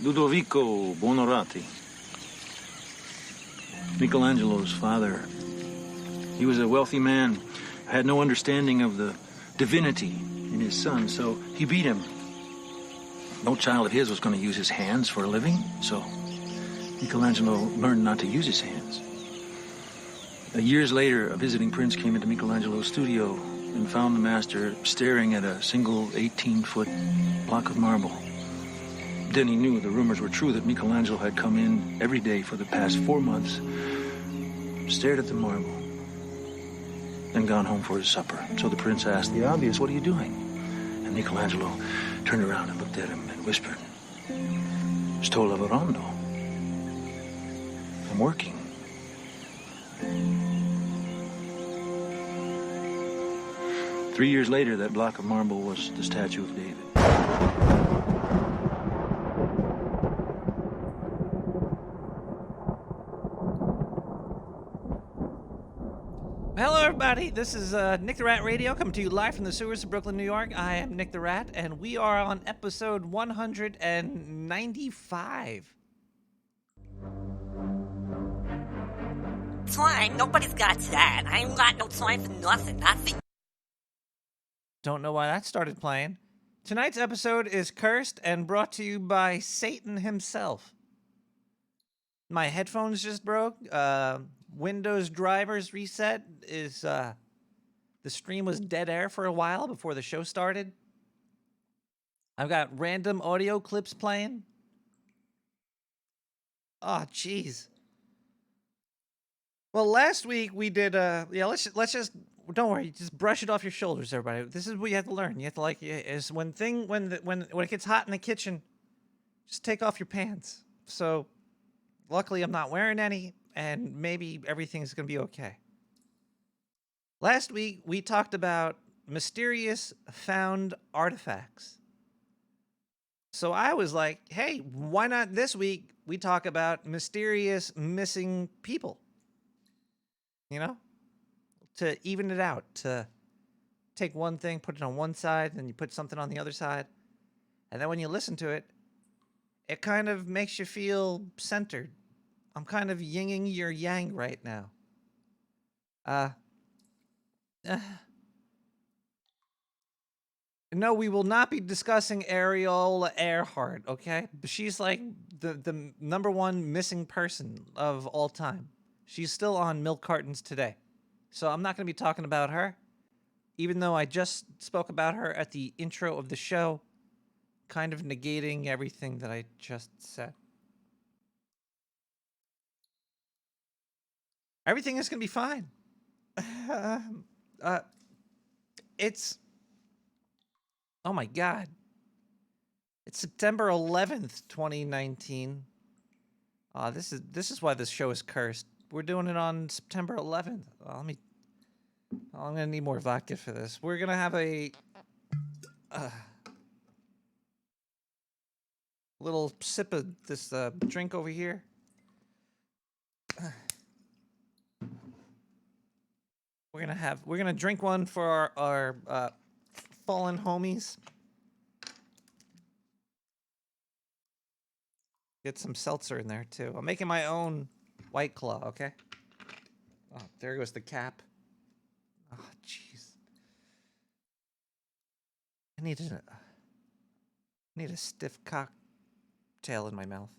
Ludovico Buonarroti. Michelangelo's father. He was a wealthy man, had no understanding of the divinity in his son, so he beat him. No child of his was going to use his hands for a living, so Michelangelo learned not to use his hands. Years later, a visiting prince came into Michelangelo's studio and found the master staring at a single 18-foot block of marble. Then he knew the rumors were true that Michelangelo had come in every day for the past 4 months, stared at the marble, and gone home for his supper. So the prince asked the obvious, "What are you doing?" And Michelangelo turned around and looked at him and whispered, "Sto lavorando. I'm working." Three years later, that block of marble was the statue of David. Hello, everybody. This is Nick the Rat Radio, coming to you live from the sewers of Brooklyn, New York. I am Nick the Rat, and we are on episode 195. Twine, nobody's got that. I ain't got no twine for nothing. Don't know why that started playing. Tonight's episode is cursed and brought to you by Satan himself. My headphones just broke. Windows drivers reset is the stream was dead air for a while before the show started. I've got random audio clips playing. Oh, jeez. Well, last week we did let's just don't worry, just brush it off your shoulders, everybody. This is what you have to learn. You have to is when it gets hot in the kitchen, just take off your pants. So luckily I'm not wearing any, and maybe everything's going to be okay. Last week, we talked about mysterious found artifacts. So I was like, hey, why not this week we talk about mysterious missing people? You know? To even it out, to take one thing, put it on one side, and you put something on the other side. And then when you listen to it, it kind of makes you feel centered. I'm kind of yinging your yang right now. No, we will not be discussing Ariel Earhart, okay? She's like the number one missing person of all time. She's still on milk cartons today. So I'm not going to be talking about her, even though I just spoke about her at the intro of the show, kind of negating everything that I just said. Everything is going to be fine. Oh my God. It's September 11th, 2019. This is why this show is cursed. We're doing it on September 11th. I'm going to need more vodka for this. We're going to have a little sip of this drink over here. We're gonna drink one for our fallen homies. Get some seltzer in there too. I'm making my own White Claw, okay? Oh, there goes the cap. Oh, jeez. I need a stiff cocktail in my mouth.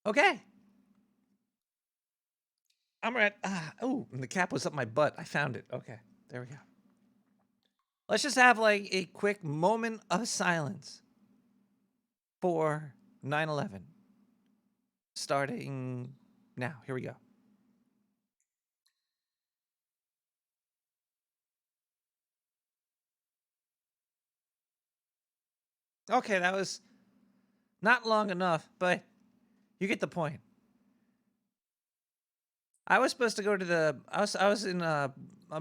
Okay. I'm ready. Oh, and the cap was up my butt. I found it. Okay, there we go. Let's just have like a quick moment of silence for 9/11. Starting now. Here we go. Okay, that was not long enough, but you get the point. I was supposed to go to I was in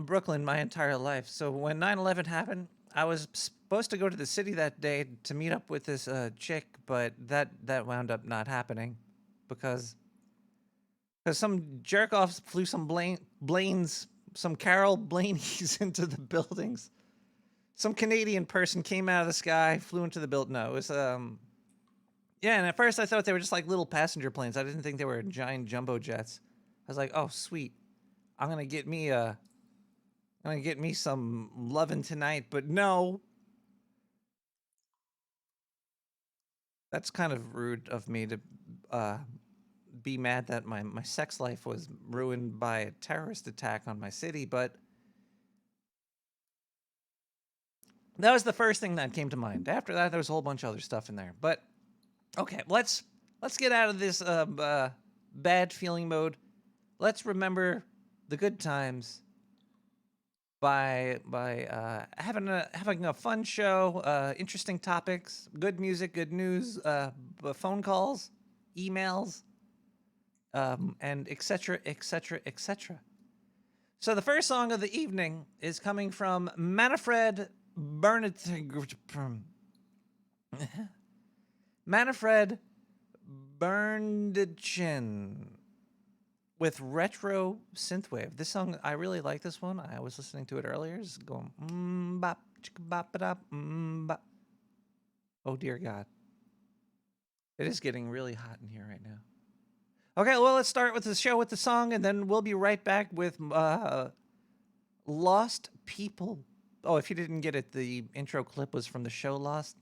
Brooklyn my entire life. So when 9/11 happened, I was supposed to go to the city that day to meet up with this chick, but that wound up not happening because some jerk offs flew some Carol Blaneys into the buildings. some Canadian person came out of the sky, flew into the building. No, it was yeah. And at first I thought they were just like little passenger planes. I didn't think they were giant jumbo jets. I was like, oh sweet, I'm gonna get me some lovin' tonight. But no, that's kind of rude of me to be mad that my sex life was ruined by a terrorist attack on my city. But that was the first thing that came to mind. After that, there was a whole bunch of other stuff in there. But okay, let's get out of this bad feeling mode. Let's remember the good times by having a fun show, interesting topics, good music, good news, phone calls, emails, and etc. etc. etc. So the first song of the evening is coming from Manfred Manfred Berndchen with Retro Synthwave. This song, I really like this one. I was listening to it earlier. It's going bop, chicka bop it up, bop. Oh dear God. It is getting really hot in here right now. Okay, well, let's start with the show with the song, and then we'll be right back with Lost People. Oh, if you didn't get it, the intro clip was from the show Lost.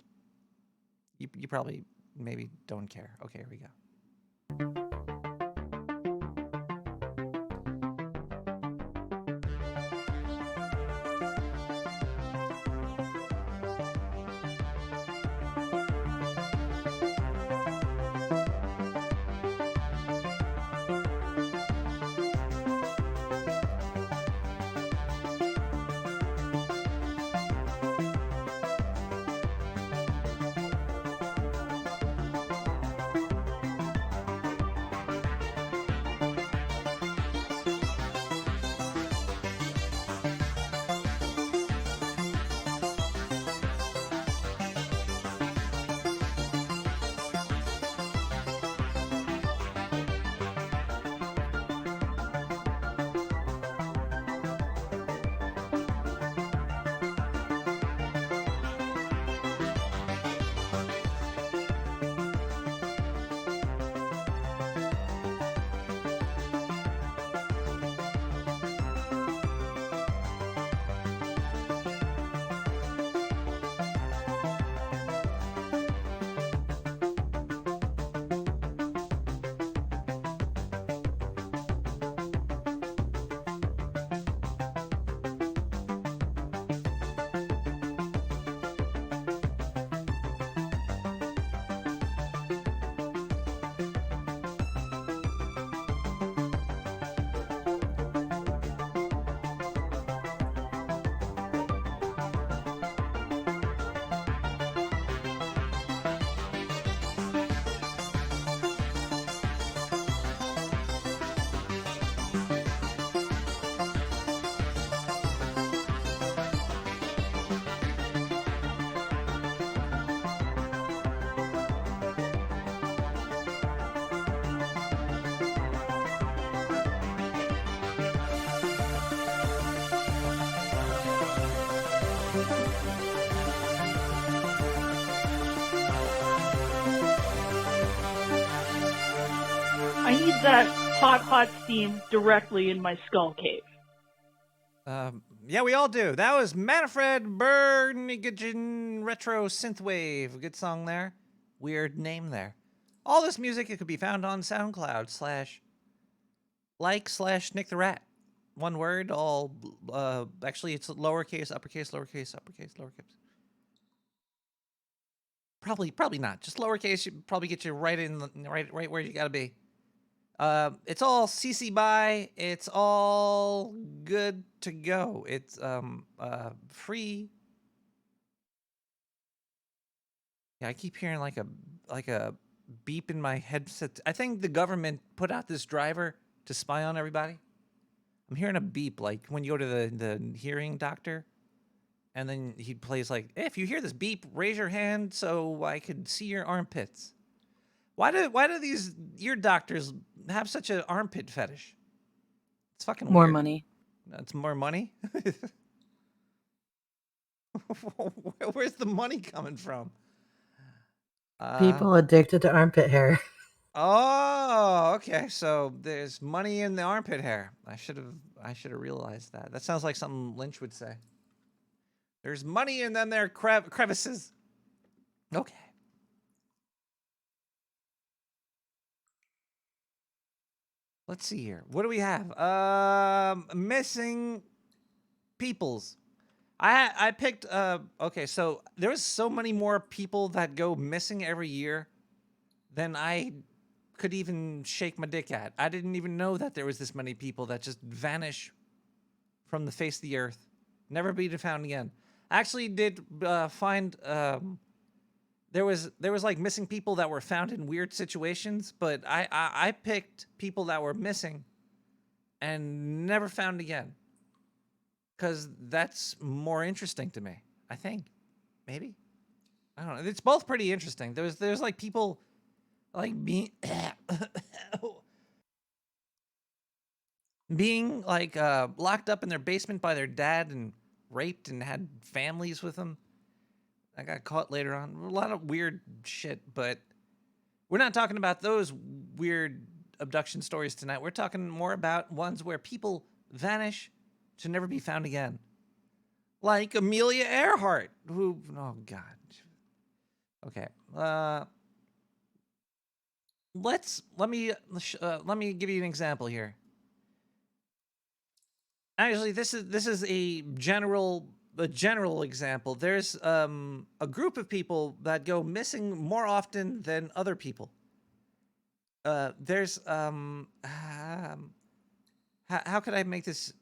You probably maybe don't care. Okay, here we go. I need that hot steam directly in my skull cave. Yeah, we all do. That was Manfred Berndchen Retro Synthwave. Good song there. Weird name there. All this music, it could be found on SoundCloud / Nick the Rat. One word, all, actually it's lowercase, uppercase, lowercase, uppercase, lowercase. Probably not. Just lowercase, probably get you right where you gotta be. It's all CC BY. It's all good to go. It's free. Yeah, I keep hearing like a beep in my headset. I think the government put out this driver to spy on everybody. I'm hearing a beep like when you go to the hearing doctor, and then he plays like, hey, if you hear this beep, raise your hand so I could see your armpits. Why do these ear doctors have such an armpit fetish? It's fucking More weird. money. It's more money. Where's the money coming from? People addicted to armpit hair. Oh, okay. So there's money in the armpit hair. I should have realized that. That sounds like something Lynch would say. There's money in them there crevices. Okay. Let's see here. What do we have? Missing peoples. I picked okay, so there's so many more people that go missing every year than I could even shake my dick at. I didn't even know that there was this many people that just vanish from the face of the earth, never be found again. I actually did find there was like missing people that were found in weird situations, but I picked people that were missing and never found again, because that's more interesting to me. I think, maybe, I don't know. It's both pretty interesting. There's like people like being like locked up in their basement by their dad and raped and had families with them. I got caught later on. A lot of weird shit, but we're not talking about those weird abduction stories tonight. We're talking more about ones where people vanish to never be found again. Like Amelia Earhart, who, oh God. Okay. Let me give you an example here. Actually, this is a general example. There's a group of people that go missing more often than other people. There's how could I make this?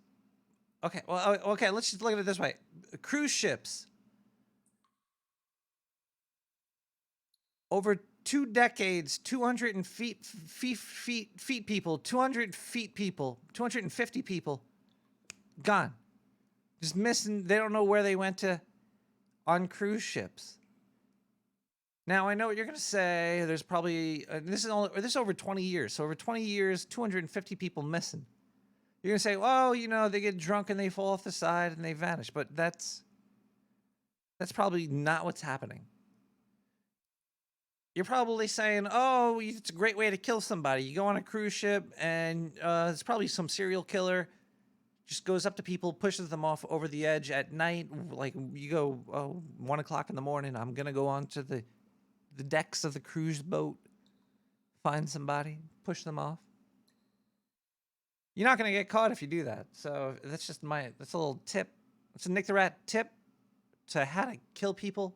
Okay, well, okay, let's just look at it this way. Cruise ships. Over 2 decades, 200 feet people, 200 feet people, 250 people gone. Just missing. They don't know where they went to on cruise ships. Now, I know what you're going to say. There's probably, this is over 20 years. So over 20 years, 250 people missing. You're going to say, well, you know, they get drunk and they fall off the side and they vanish. But that's probably not what's happening. You're probably saying, oh, it's a great way to kill somebody. You go on a cruise ship and it's probably some serial killer. Just goes up to people, pushes them off over the edge at night. Like you go, oh, 1 o'clock in the morning, I'm going to go onto the decks of the cruise boat, find somebody, push them off. You're not going to get caught if you do that. So that's just that's a little tip. It's a Nick the Rat tip to how to kill people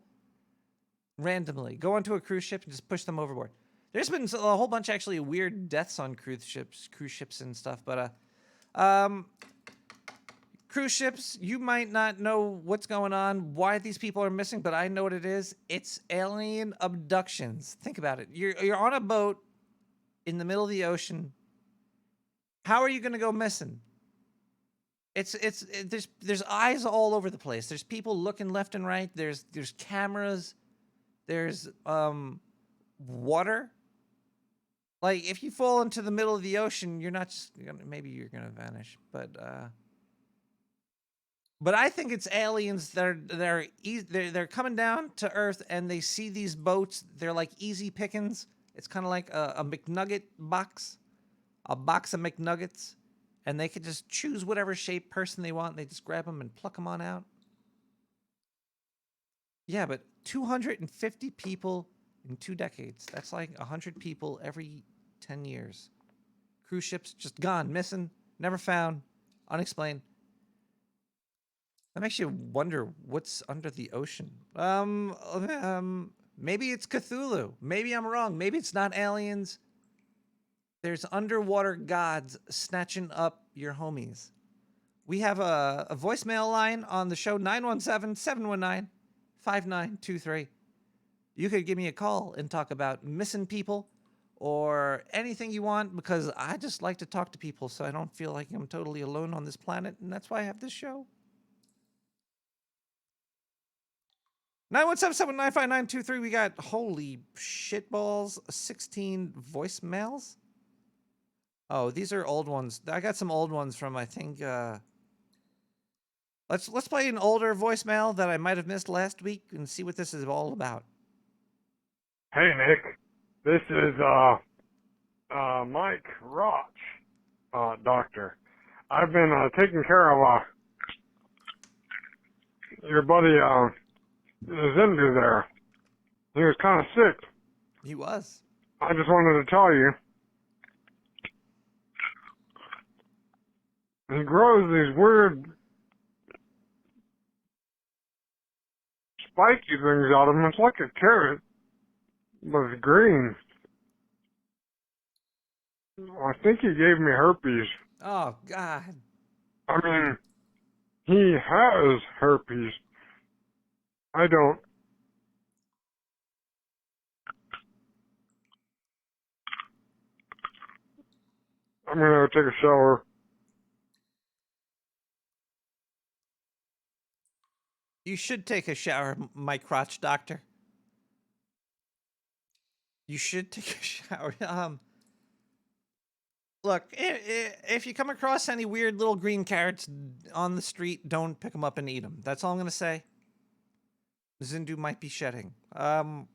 randomly. Go onto a cruise ship and just push them overboard. There's been a whole bunch actually weird deaths on cruise ships and stuff, but cruise ships, you might not know what's going on, why these people are missing, but I know what it is. It's alien abductions. Think about it. You're on a boat in the middle of the ocean. How are you going to go missing? There's eyes all over the place. There's people looking left and right. There's cameras. There's water. Like if you fall into the middle of the ocean, you're not just maybe you're going to vanish, but I think it's aliens they're coming down to Earth and they see these boats. They're like easy pickings. It's kind of like a McNugget box, a box of McNuggets, and they could just choose whatever shape person they want. They just grab them and pluck them on out. Yeah, but 250 people in 2 decades. That's like 100 people every 10 years. Cruise ships just gone, missing, never found, unexplained. That makes you wonder what's under the ocean. Maybe it's Cthulhu. Maybe I'm wrong. Maybe it's not aliens. There's underwater gods snatching up your homies. We have a voicemail line on the show, 917-719-5923. You could give me a call and talk about missing people or anything you want, because I just like to talk to people so I don't feel like I'm totally alone on this planet, and that's why I have this show. 917-795-923. We got, holy shitballs, 16 voicemails. Oh, these are old ones. I got some old ones from, I think, Let's play an older voicemail that I might have missed last week and see what this is all about. Hey, Nick. This is, Mike Roch, doctor. I've been, taking care of, your buddy, Zindu there. He was kind of sick. He was. I just wanted to tell you. He grows these weird spiky things out of him. It's like a carrot, but it's green. I think he gave me herpes. Oh, God. I mean, he has herpes. I don't. I'm gonna go take a shower. You should take a shower, my crotch doctor. You should take a shower. Look, if you come across any weird little green carrots on the street, don't pick them up and eat them. That's all I'm gonna say. Zindu might be shedding. Talk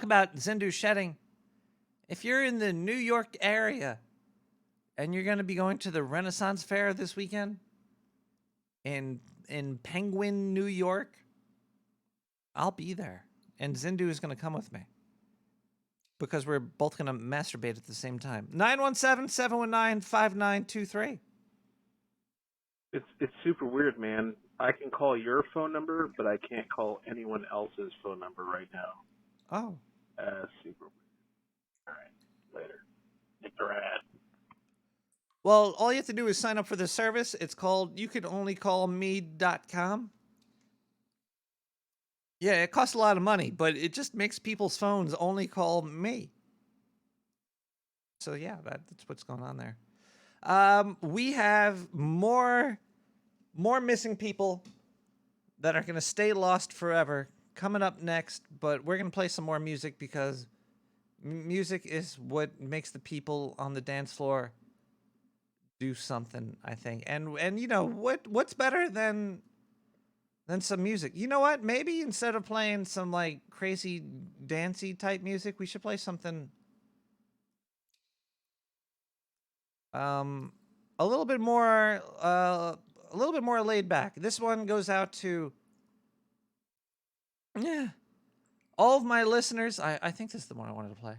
about Zindu shedding. If you're in the New York area and you're gonna be going to the Renaissance Fair this weekend in Penguin, New York, I'll be there. And Zindu is gonna come with me. Because we're both going to masturbate at the same time. 917-719-5923. It's super weird, man. I can call your phone number, but I can't call anyone else's phone number right now. Oh. Super weird. All right, later. Nick the Rat. Well, all you have to do is sign up for the service. It's called youcouldonlycallme.com. Yeah, it costs a lot of money, but it just makes people's phones only call me. So yeah, that's what's going on there. We have more missing people that are going to stay lost forever coming up next, but we're going to play some more music because music is what makes the people on the dance floor do something, I think. And you know, what's better than some music? You know what? Maybe instead of playing some like crazy dancey type music, we should play something a little bit more laid back. This one goes out to all of my listeners. I think this is the one I wanted to play.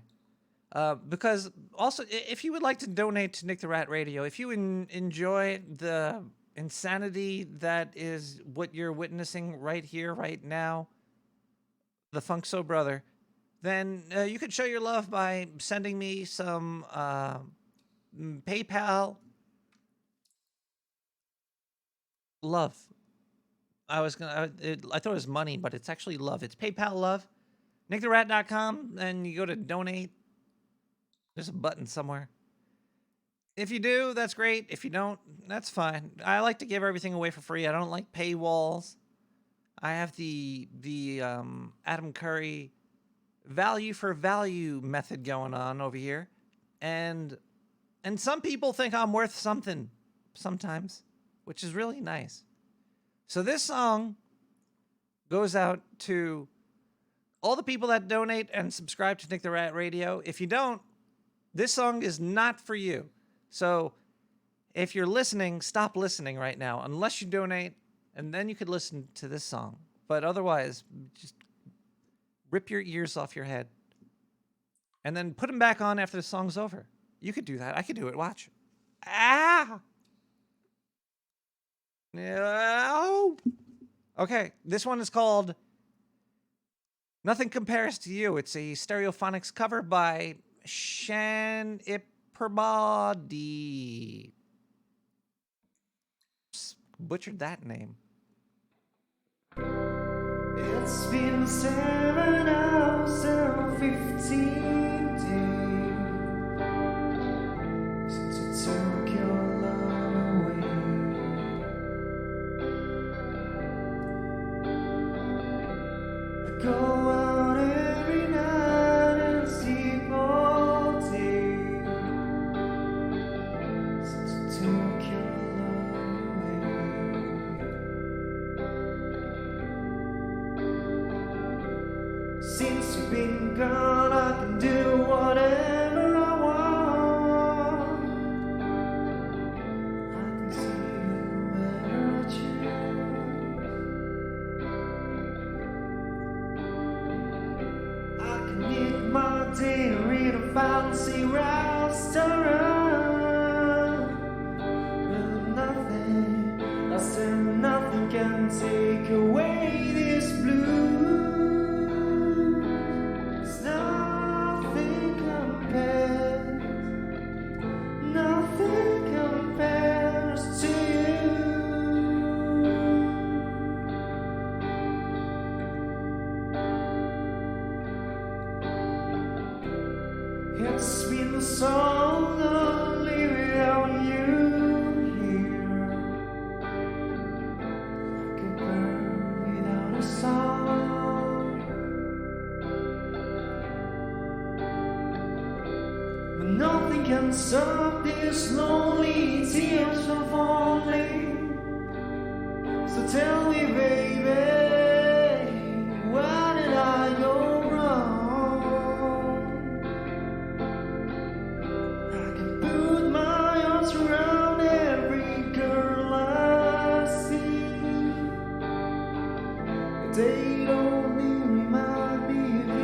Because also, if you would like to donate to Nick the Rat Radio, if you enjoy the insanity that is what you're witnessing right here, right now, the Funk So Brother, then you could show your love by sending me some PayPal love. I thought it was money, but it's actually love. It's PayPal love. NickTheRat.com, and you go to donate. There's a button somewhere. If you do, that's great. If you don't, that's fine. I like to give everything away for free. I don't like paywalls. I have the Adam Curry value for value method going on over here. And some people think I'm worth something sometimes, which is really nice. So this song goes out to all the people that donate and subscribe to Nick the Rat Radio. If you don't, this song is not for you. So if you're listening, stop listening right now, unless you donate, and then you could listen to this song. But otherwise, just rip your ears off your head and then put them back on after the song's over. You could do that. I could do it. Watch. Ah! No. Okay, this one is called Nothing Compares to You. It's a Stereophonics cover by Shan Ipperbody. Butchered that name. It's been 7 hours and 15 days since you took your love away. I go out every night and sleep all day since you took your love away. Since you've been gone, I can do whatever I want. I can see whoever I choose. I can eat my dinner in a fancy restaurant. But nothing, I said nothing can take away this blues. Nothing compares to you. It's been so lonely without you here. Like a bird without a song. But nothing can stop these lonely tears from falling. So tell me, baby, where did I go wrong? I can put my arms around every girl I see, but they only remind me of you.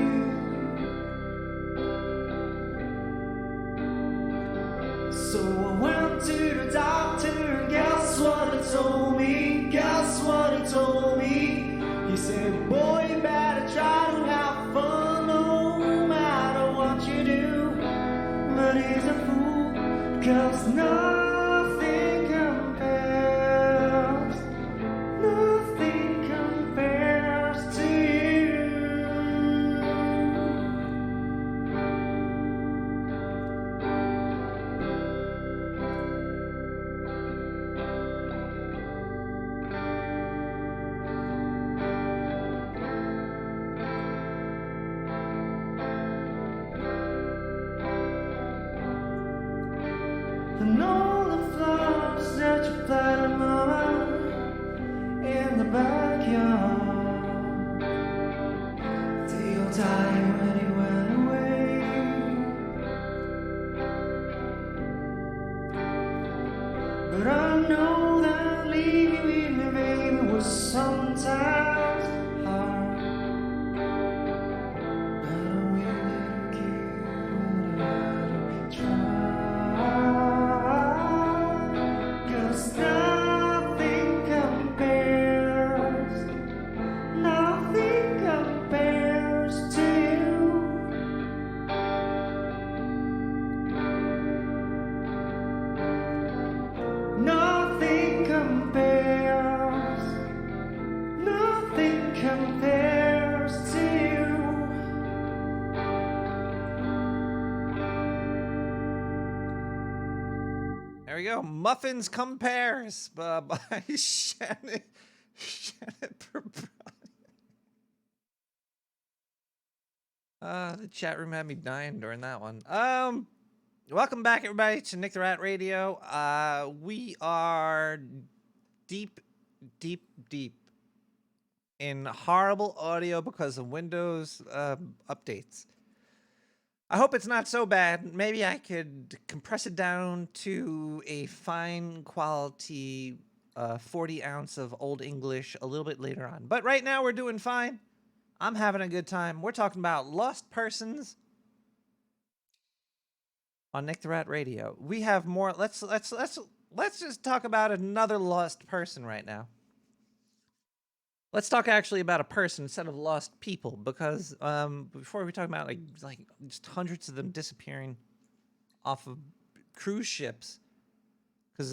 So I went to the doctor, and guess what he told me? Guess what he told me? He said, boy, you better try to have fun no matter what you do. But he's a fool, 'cause nothing compares to you. And all the flowers that you planted, mama, in the backyard, they all died when he went away. But I know that leaving with me, baby, was sometimes hard. But I will never give it a try. 'Cause nothing compares to you. Nothing compares to you. There we go. Muffins Come Pears by Shannon the chat room had me dying during that one. Welcome back, everybody, to Nick the Rat Radio. We are deep in horrible audio because of Windows updates. I hope it's not so bad. Maybe I could compress it down to a fine quality 40 ounce of Old English a little bit later on. But right now we're doing fine. I'm having a good time. We're talking about lost persons on Nick the Rat Radio. We have more. Let's just talk about another lost person right now. Let's talk actually about a person instead of lost people, because before we talk about like just hundreds of them disappearing off of cruise ships because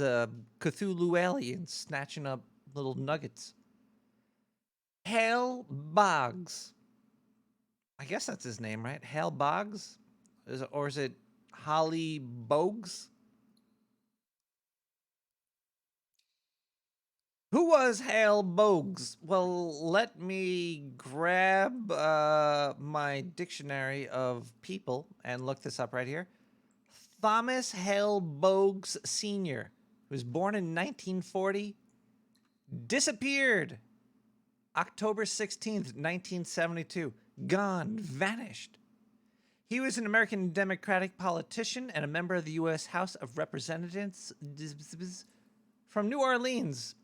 Cthulhu aliens snatching up little nuggets. Hale Boggs. I guess that's his name, right? Hale Boggs? Or is it Holly Bogues? Who was Hale Bogues? Well, let me grab my dictionary of people and look this up right here. Thomas Hale Bogues Sr., who was born in 1940, disappeared October 16th, 1972. gone, vanished. He was an American Democratic politician and a member of the U.S. House of Representatives from New Orleans.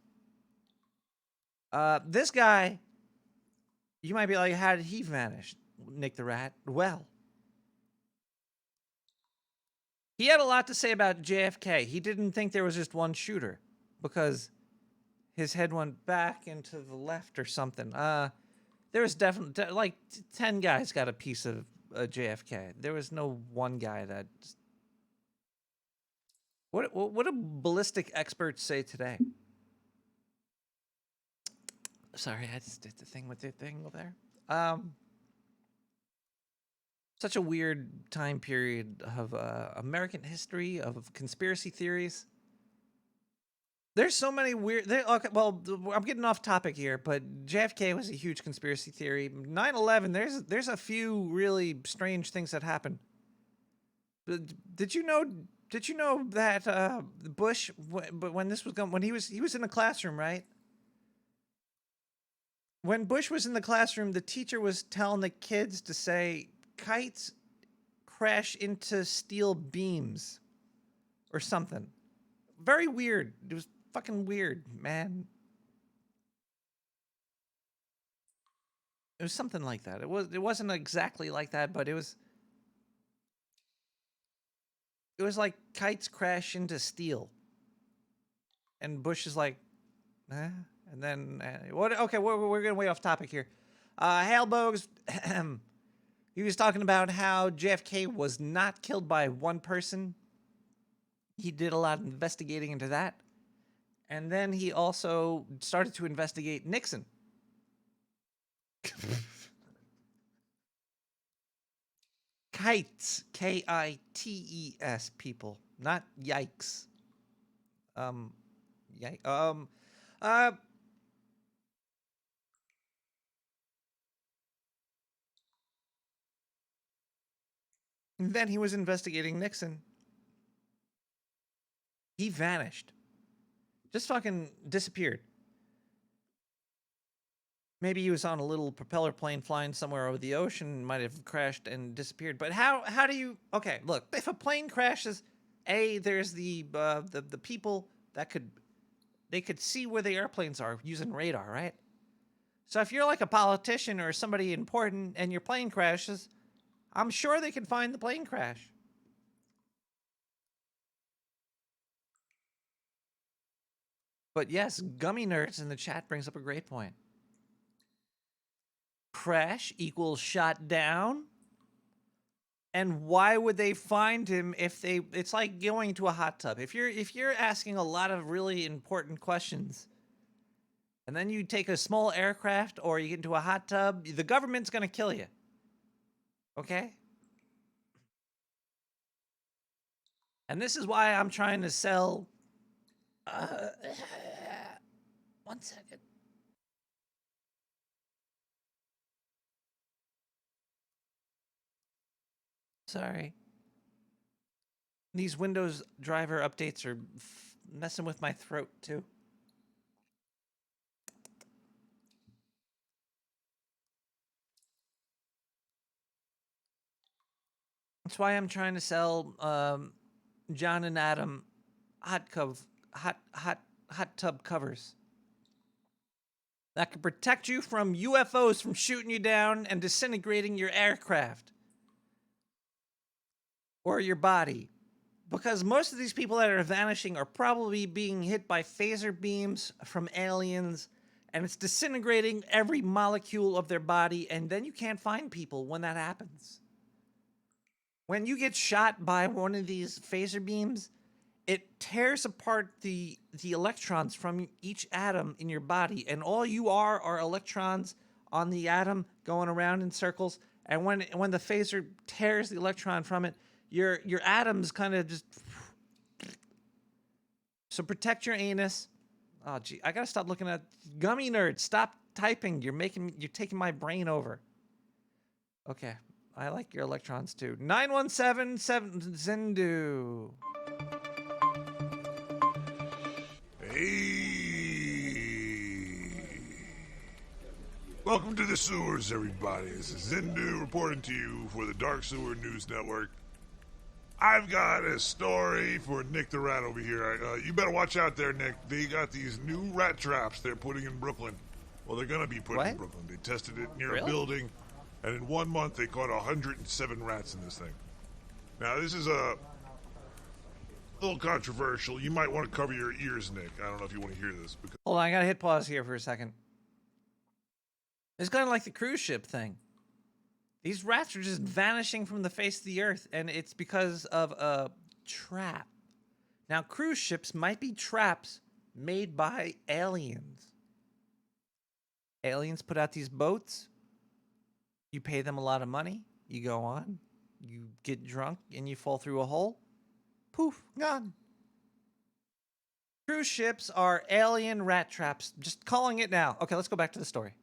This guy, you might be like, how did he vanish, Nick the Rat? Well, he had a lot to say about JFK. He didn't think there was just one shooter because his head went back into the left or something. There was definitely like 10 guys got a piece of JFK. There was no one guy that. What do ballistic experts say today? Sorry, I just did the thing with the thing over there. Such a weird time period of American history, of conspiracy theories. There's so many weird. Okay, well, I'm getting off topic here, but JFK was a huge conspiracy theory. 9/11. There's a few really strange things that happened. Did you know that Bush, but when this was going, when he was in the classroom, right? When Bush was in the classroom, the teacher was telling the kids to say kites crash into steel beams or something. Very weird. It was fucking weird, man. It was something like that. It wasn't exactly like that, but it was like kites crash into steel. And Bush is like, eh? And then what? Okay, we're getting way off topic here. Hale Bogues, he was talking about how JFK was not killed by one person. He did a lot of investigating into that. And then he also started to investigate Nixon. Kites, Kites, people, not yikes. And then he was investigating Nixon. He vanished. Just fucking disappeared. Maybe he was on a little propeller plane flying somewhere over the ocean, might have crashed and disappeared. But how do you? Okay, look, if a plane crashes, there's the people that could see where the airplanes are using radar, right? So if you're like a politician or somebody important and your plane crashes, I'm sure they can find the plane crash. But yes, Gummy Nerds in the chat brings up a great point. Crash equals shot down. And why would they find him if they? It's like going to a hot tub. If you're asking a lot of really important questions, and then you take a small aircraft or you get into a hot tub, the government's gonna kill you. Okay? And this is why I'm trying to sell. 1 second. Sorry. These Windows driver updates are messing with my throat too. That's why I'm trying to sell John and Adam hot tub covers that can protect you from UFOs from shooting you down and disintegrating your aircraft or your body. Because most of these people that are vanishing are probably being hit by phaser beams from aliens, and it's disintegrating every molecule of their body, and then you can't find people when that happens. When you get shot by one of these phaser beams, it tears apart the electrons from each atom in your body, and all you are electrons on the atom going around in circles. And when the phaser tears the electron from it, your atoms kind of just. So protect your anus. Oh gee, I gotta stop looking at Gummy Nerds. Stop typing. You're taking my brain over. Okay, I like your electrons too. 9177 Zindu. Welcome to the sewers, everybody. This is Zindu reporting to you for the Dark Sewer News Network. I've got a story for Nick the Rat over here. You better watch out there, Nick. They got these new rat traps they're putting in Brooklyn. Well, they're going to be putting in Brooklyn. They tested it near a building, and in 1 month they caught 107 rats in this thing. Now, this is a little controversial. You might want to cover your ears, Nick. I don't know if you want to hear this. Because Hold on, I gotta hit pause here for a second. It's kind of like the cruise ship thing. These rats are just vanishing from the face of the earth, and it's because of a trap. Now, cruise ships might be traps made by aliens. Aliens put out these boats. You pay them a lot of money. You go on. You get drunk, and you fall through a hole. Poof, gone. Cruise ships are alien rat traps. Just calling it now. Okay, let's go back to the story.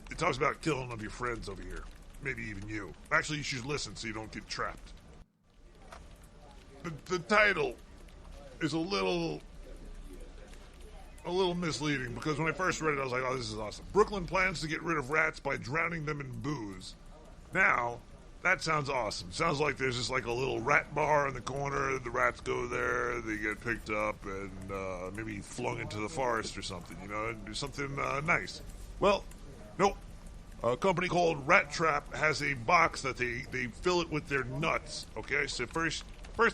It talks about killing one of your friends over here. Maybe even you. Actually, you should listen so you don't get trapped. The title is a little misleading because when I first read it, I was like, oh, this is awesome. Brooklyn plans to get rid of rats by drowning them in booze. Now, that sounds awesome. Sounds like there's just like a little rat bar in the corner. The rats go there, they get picked up and maybe flung into the forest or something, you know, do something nice. Well, nope. A company called Rat Trap has a box that they fill it with their nuts, okay? So first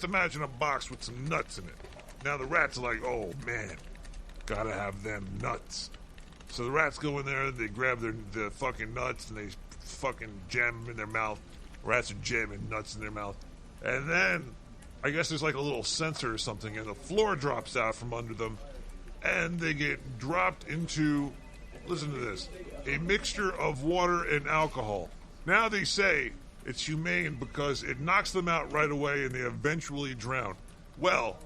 imagine a box with some nuts in it. Now the rats are like, oh man, gotta have them nuts. So the rats go in there, they grab the fucking nuts and they fucking jam them in their mouth. Rats are jamming nuts in their mouth. And then, I guess there's like a little sensor or something, and the floor drops out from under them, and they get dropped into, listen to this, a mixture of water and alcohol. Now they say it's humane because it knocks them out right away and they eventually drown. Well,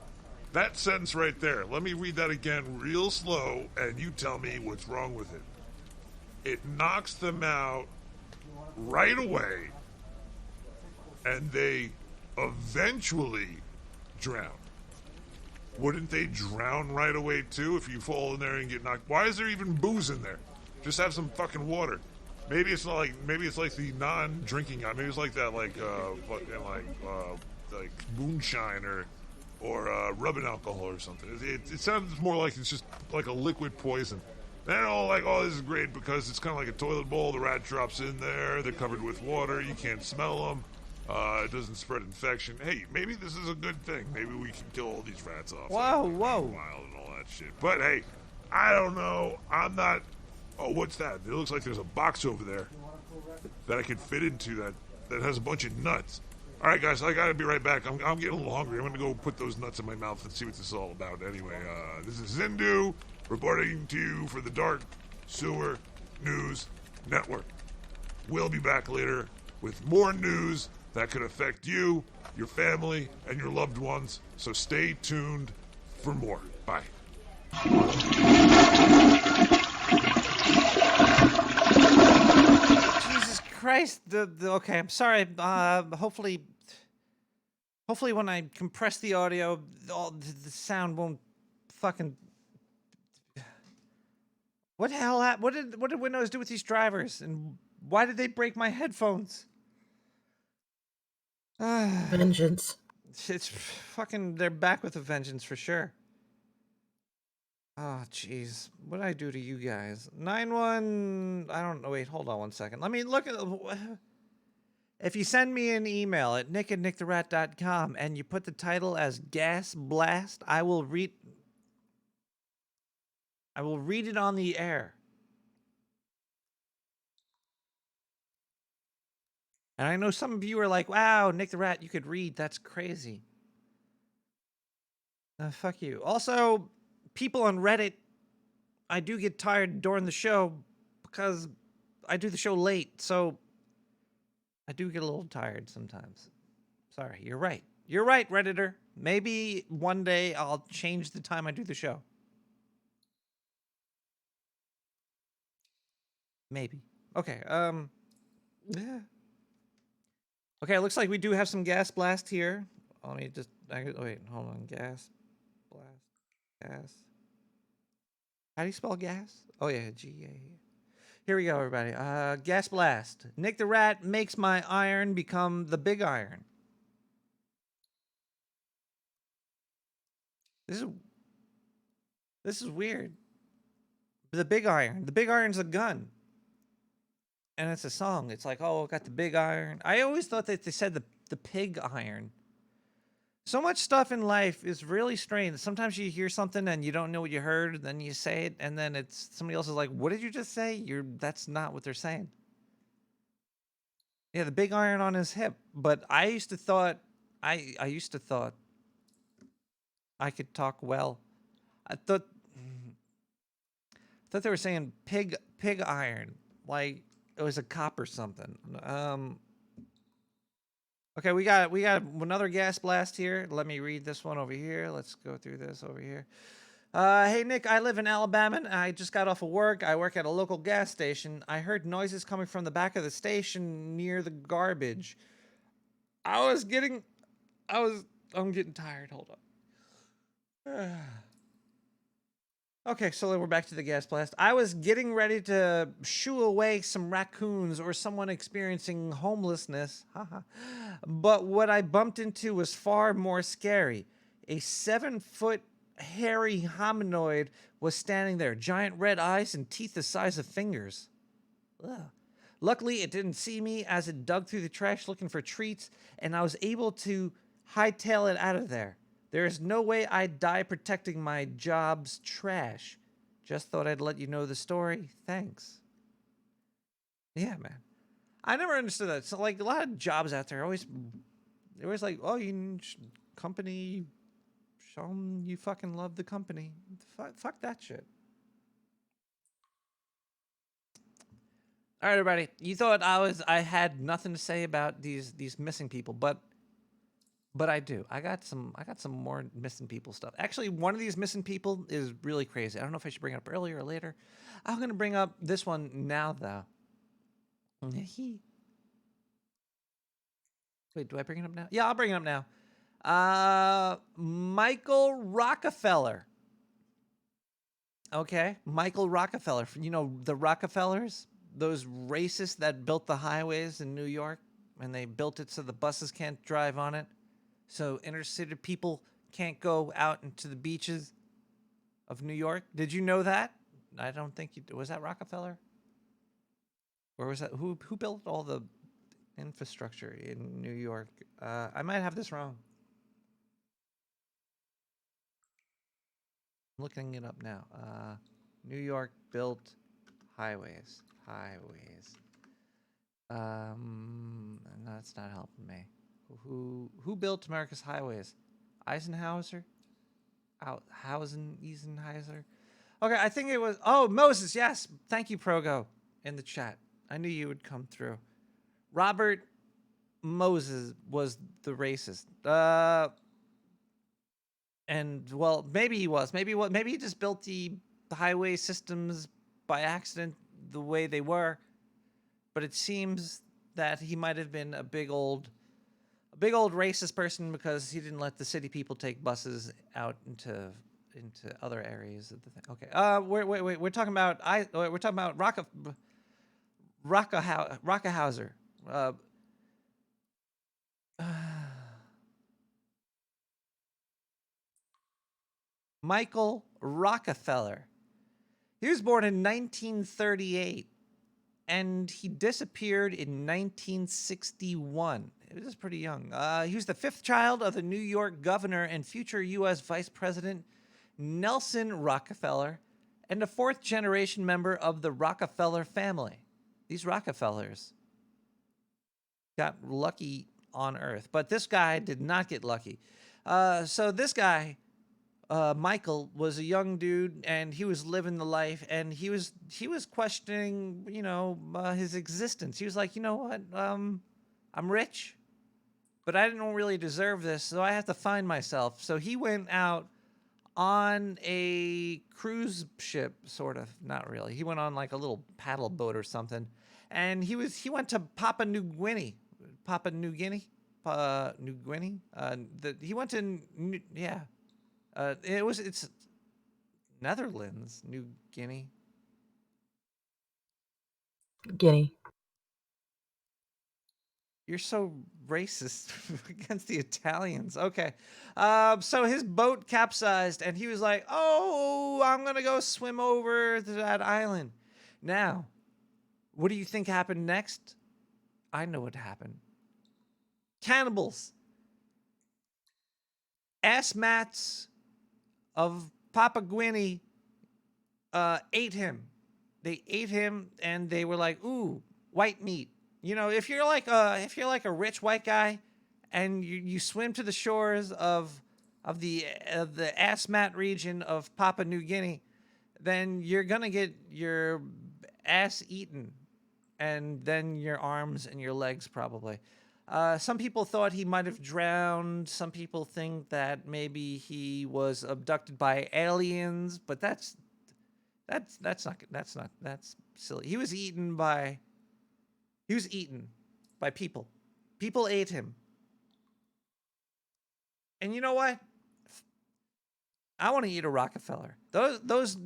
that sentence right there, let me read that again real slow, and you tell me what's wrong with it. It knocks them out right away and they eventually drown. Wouldn't they drown right away too if you fall in there and get knocked? Why is there even booze in there? Just have some fucking water. Maybe it's like the non-drinking. Maybe it's like that, like moonshine or rubbing alcohol or something. It sounds more like it's just like a liquid poison. They're all like, oh, this is great because it's kind of like a toilet bowl. The rat drops in there. They're covered with water. You can't smell them. It doesn't spread infection. Hey, maybe this is a good thing. Maybe we can kill all these rats off. Whoa. Wild and all that shit. But hey, I don't know. I'm not. Oh, what's that? It looks like there's a box over there that I could fit into that has a bunch of nuts. All right, guys, I gotta be right back. I'm getting a little hungry. I'm gonna go put those nuts in my mouth and see what this is all about. Anyway, this is Zindu reporting to you for the Dark Sewer News Network. We'll be back later with more news that could affect you, your family, and your loved ones. So stay tuned for more. Bye. Jesus Christ! Okay, I'm sorry. Hopefully when I compress the audio, the sound won't fucking. What the hell? What did Windows do with these drivers? And why did they break my headphones? Vengeance. It's fucking. They're back with a vengeance for sure. Oh, jeez. What did I do to you guys? 9-1... I don't know. Wait, hold on one second. Let me look at... If you send me an email at nick@nicktherat.com and you put the title as Gas Blast, I will read it on the air. And I know some of you are like, wow, Nick the Rat, you could read. That's crazy. Fuck you. Also... people on Reddit, I do get tired during the show because I do the show late, so I do get a little tired sometimes. Sorry, you're right. You're right, Redditor. Maybe one day I'll change the time I do the show. Maybe. Okay, yeah. Okay, it looks like we do have some gas blast here. Let me just, wait, hold on. Gas blast. Gas. How do you spell gas? Oh yeah, G-A. Here we go, everybody. Gas blast. Nick the Rat makes my iron become the big iron. This is weird. The big iron. The big iron's a gun. And it's a song. It's like, oh, I got the big iron. I always thought that they said the pig iron. So much stuff in life is really strange. Sometimes you hear something and you don't know what you heard, then you say it, and then it's somebody else is like, "What did you just say?" That's not what they're saying. Yeah, the big iron on his hip. But I used to thought I could talk well. I thought they were saying pig iron, like it was a cop or something. Okay, we got another gas blast here. Let me read this one over here. Let's go through this over here. Hey Nick, I live in Alabama. And I just got off of work. I work at a local gas station. I heard noises coming from the back of the station near the garbage. I'm getting tired. Hold on. Okay, so we're back to the gas blast. I was getting ready to shoo away some raccoons or someone experiencing homelessness. But what I bumped into was far more scary. A 7-foot hairy hominoid was standing there, giant red eyes and teeth the size of fingers. Ugh. Luckily, it didn't see me as it dug through the trash looking for treats, and I was able to hightail it out of there. There is no way I'd die protecting my job's trash. Just thought I'd let you know the story. Thanks. Yeah, man. I never understood that. So, like, a lot of jobs out there they're always like, oh, company, show them you fucking love the company. Fuck that shit. All right, everybody. You thought I had nothing to say about these missing people, but I do. I got some more missing people stuff. Actually, one of these missing people is really crazy. I don't know if I should bring it up earlier or later. I'm going to bring up this one now, though. Wait, do I bring it up now? Yeah, I'll bring it up now. Michael Rockefeller. Okay, Michael Rockefeller. You know, the Rockefellers? Those racists that built the highways in New York, and they built it so the buses can't drive on it. So inner city people can't go out into the beaches of New York. Did you know that? I don't think was that Rockefeller? Or was that who built all the infrastructure in New York? I might have this wrong. I'm looking it up now. New York built highways. No, that's not helping me. Who built America's highways? Eisenhower? Eisenhower? Okay, I think it was... Oh, Moses, yes. Thank you, Progo, in the chat. I knew you would come through. Robert Moses was the racist. And, well, maybe he was. Maybe he just built the highway systems by accident the way they were. But it seems that he might have been a big old racist person because he didn't let the city people take buses out into other areas of the thing. Okay. Wait. We're talking about Rockefeller. Michael Rockefeller. He was born in 1938. And he disappeared in 1961. He was pretty young. He was the 5th child of the New York governor and future U.S. Vice President Nelson Rockefeller, and a 4th-generation member of the Rockefeller family. These Rockefellers got lucky on Earth, but this guy did not get lucky. So this guy... Michael was a young dude, and he was living the life, and he was questioning, his existence. He was like, you know what? I'm rich, but I didn't really deserve this, so I have to find myself. So he went out on a cruise ship, sort of. Not really. He went on like a little paddle boat or something, and he went to Papua New Guinea. Netherlands, New Guinea. Guinea. You're so racist against the Italians. Okay. So his boat capsized and he was like, oh, I'm going to go swim over to that island. Now, what do you think happened next? I know what happened. Cannibals. Ass-mats of Papa Guinea ate him. They ate him and they were like, ooh, white meat. You know, if you're like a rich white guy, and you swim to the shores of the Assmat region of Papua New Guinea, then you're gonna get your ass eaten, and then your arms and your legs probably. Some people thought he might have drowned. Some people think that maybe he was abducted by aliens, but that's silly. He was eaten by people. People ate him. And you know what? I want to eat a Rockefeller. Those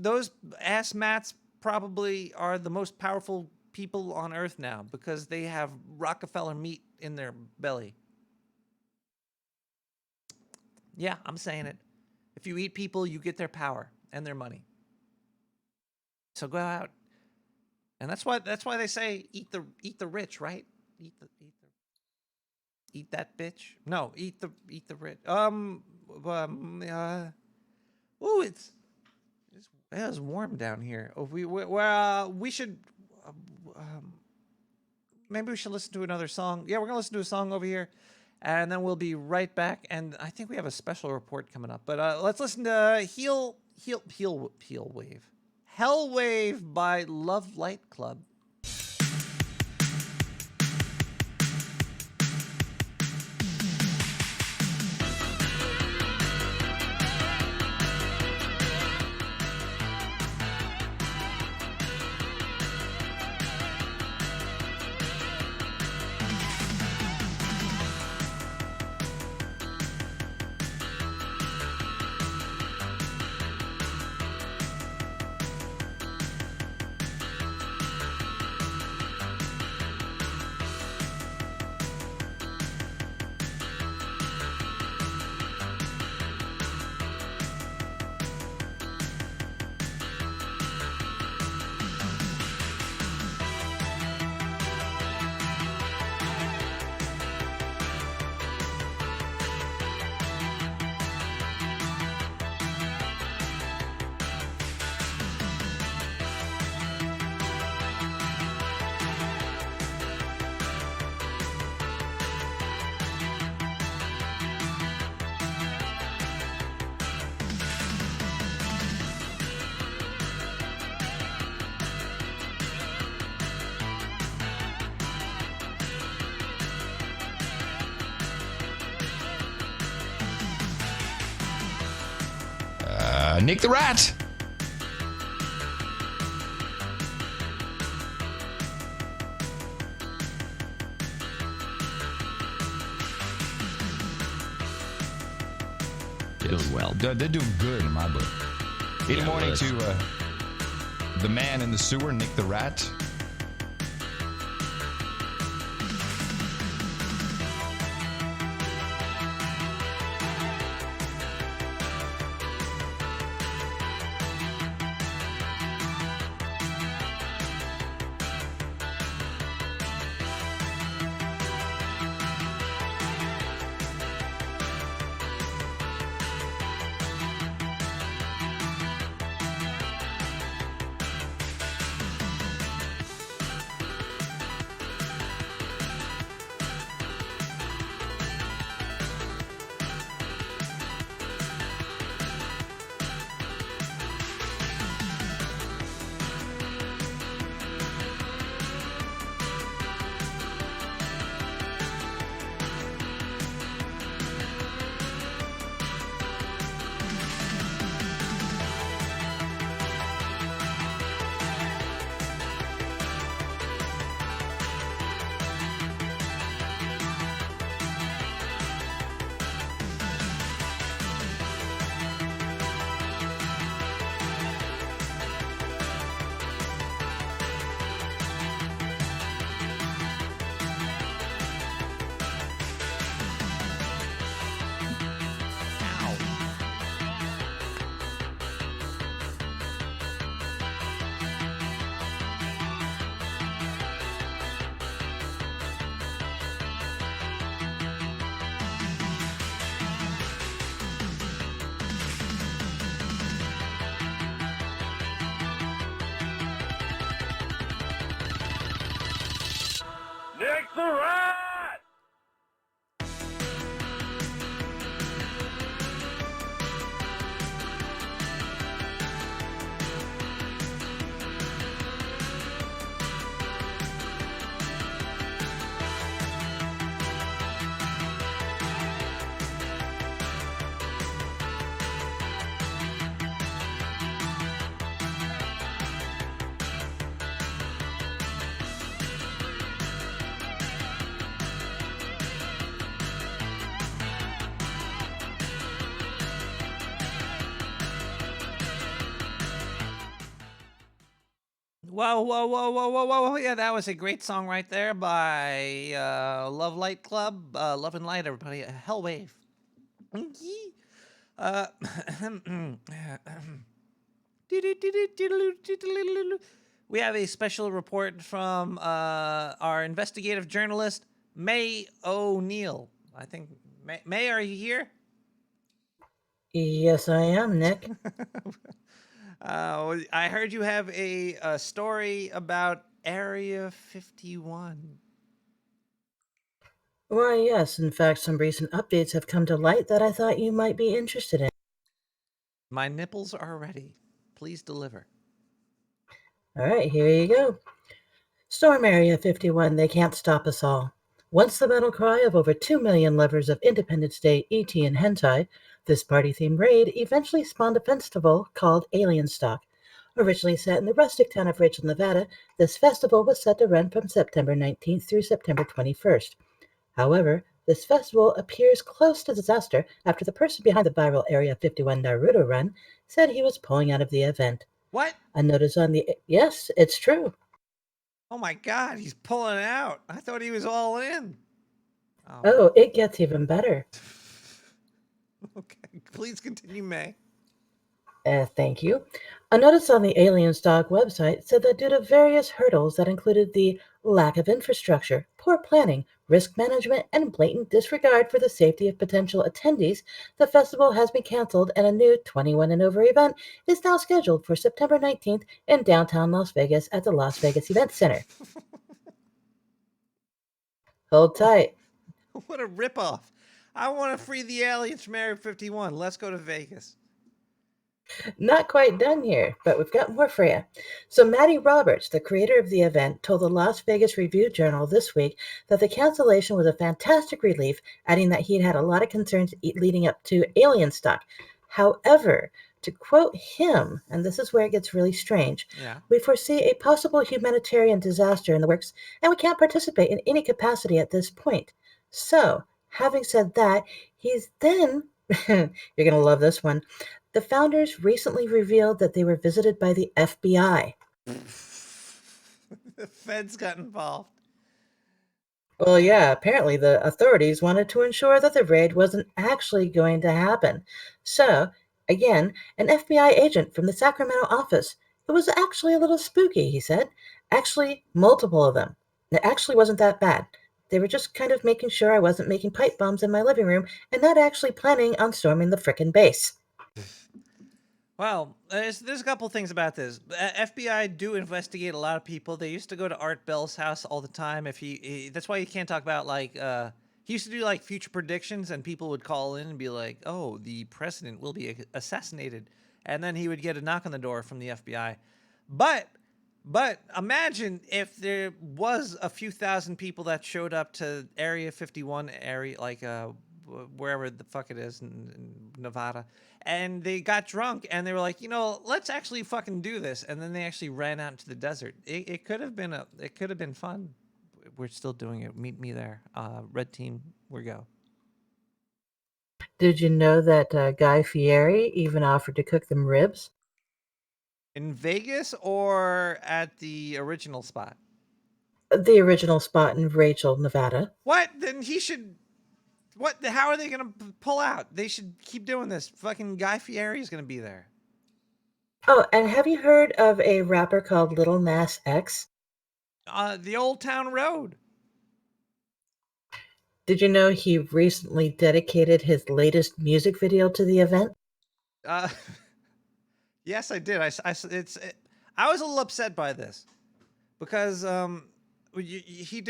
ass mats probably are the most powerful people on Earth now because they have Rockefeller meat in their belly. Yeah, I'm saying it. If you eat people, you get their power and their money. So go out. And that's why they say eat the rich, right? Eat that bitch. No, eat the rich. Ooh, it's warm down here. Oh, we should maybe we should listen to another song. Yeah, we're gonna listen to a song over here, and then we'll be right back. And I think we have a special report coming up. But let's listen to Heel Wave. Hell Wave by Love Light Club. Nick the Rat. Doing well. They're doing good in my book. Good morning to the man in the sewer, Nick the Rat. Whoa, whoa, whoa, whoa, whoa, whoa! Yeah, that was a great song right there by Love Light Club, Love and Light, everybody. Hell Wave. Uh, we have a special report from our investigative journalist, May O'Neill. I think, May, are you here? Yes, I am, Nick. I heard you have a story about Area 51. Why, yes. In fact, some recent updates have come to light that I thought you might be interested in. My nipples are ready. Please deliver. All right, here you go. Storm Area 51, they can't stop us all. Once the battle cry of over 2 million lovers of Independence Day, E.T., and hentai, this party-themed raid eventually spawned a festival called Alien Stock. Originally set in the rustic town of Rachel, Nevada, this festival was set to run from September 19th through September 21st. However, this festival appears close to disaster after the person behind the viral Area 51 Naruto run said he was pulling out of the event. What? A notice on the... Yes, it's true. Oh my God, he's pulling out. I thought he was all in. Oh, it gets even better. Okay, please continue, May. Thank you. A notice on the Alien Stock website said that due to various hurdles that included the lack of infrastructure, poor planning, risk management, and blatant disregard for the safety of potential attendees, the festival has been canceled and a new 21 and over event is now scheduled for September 19th in downtown Las Vegas at the Las Vegas Event Center. Hold tight. What a ripoff. I want to free the aliens from Area 51. Let's go to Vegas. Not quite done here, but we've got more for you. So Matty Roberts, the creator of the event, told the Las Vegas Review-Journal this week that the cancellation was a fantastic relief, adding that he'd had a lot of concerns leading up to Alien Stock. However, to quote him, and this is where it gets really strange, we foresee a possible humanitarian disaster in the works, and we can't participate in any capacity at this point. So, having said that, he's then, you're going to love this one, the founders recently revealed that they were visited by the FBI. The feds got involved. Well, yeah, apparently the authorities wanted to ensure that the raid wasn't actually going to happen. So, again, an FBI agent from the Sacramento office. It was actually a little spooky, he said. Actually, multiple of them. It actually wasn't that bad. They were just kind of making sure I wasn't making pipe bombs in my living room and not actually planning on storming the frickin' base. Well, there's a couple things about this. FBI do investigate a lot of people. They used to go to Art Bell's house all the time. That's why you can't talk about he used to do like future predictions, and people would call in and be like, "Oh, the president will be assassinated," and then he would get a knock on the door from the FBI. But imagine if there was a few thousand people that showed up to Area 51 area, like wherever the fuck it is in Nevada, and they got drunk and they were like, let's actually fucking do this, and then they actually ran out into the desert. It could have been fun. We're still doing it. Meet me there. Red team, we go. Did you know that Guy Fieri even offered to cook them ribs? In Vegas or at the original spot? The original spot in Rachel, Nevada. What? Then he should... What? How are they going to pull out? They should keep doing this. Fucking Guy Fieri is going to be there. Oh, and have you heard of a rapper called Lil Nas X? The Old Town Road. Did you know he recently dedicated his latest music video to the event? Yes, I did. I was a little upset by this because he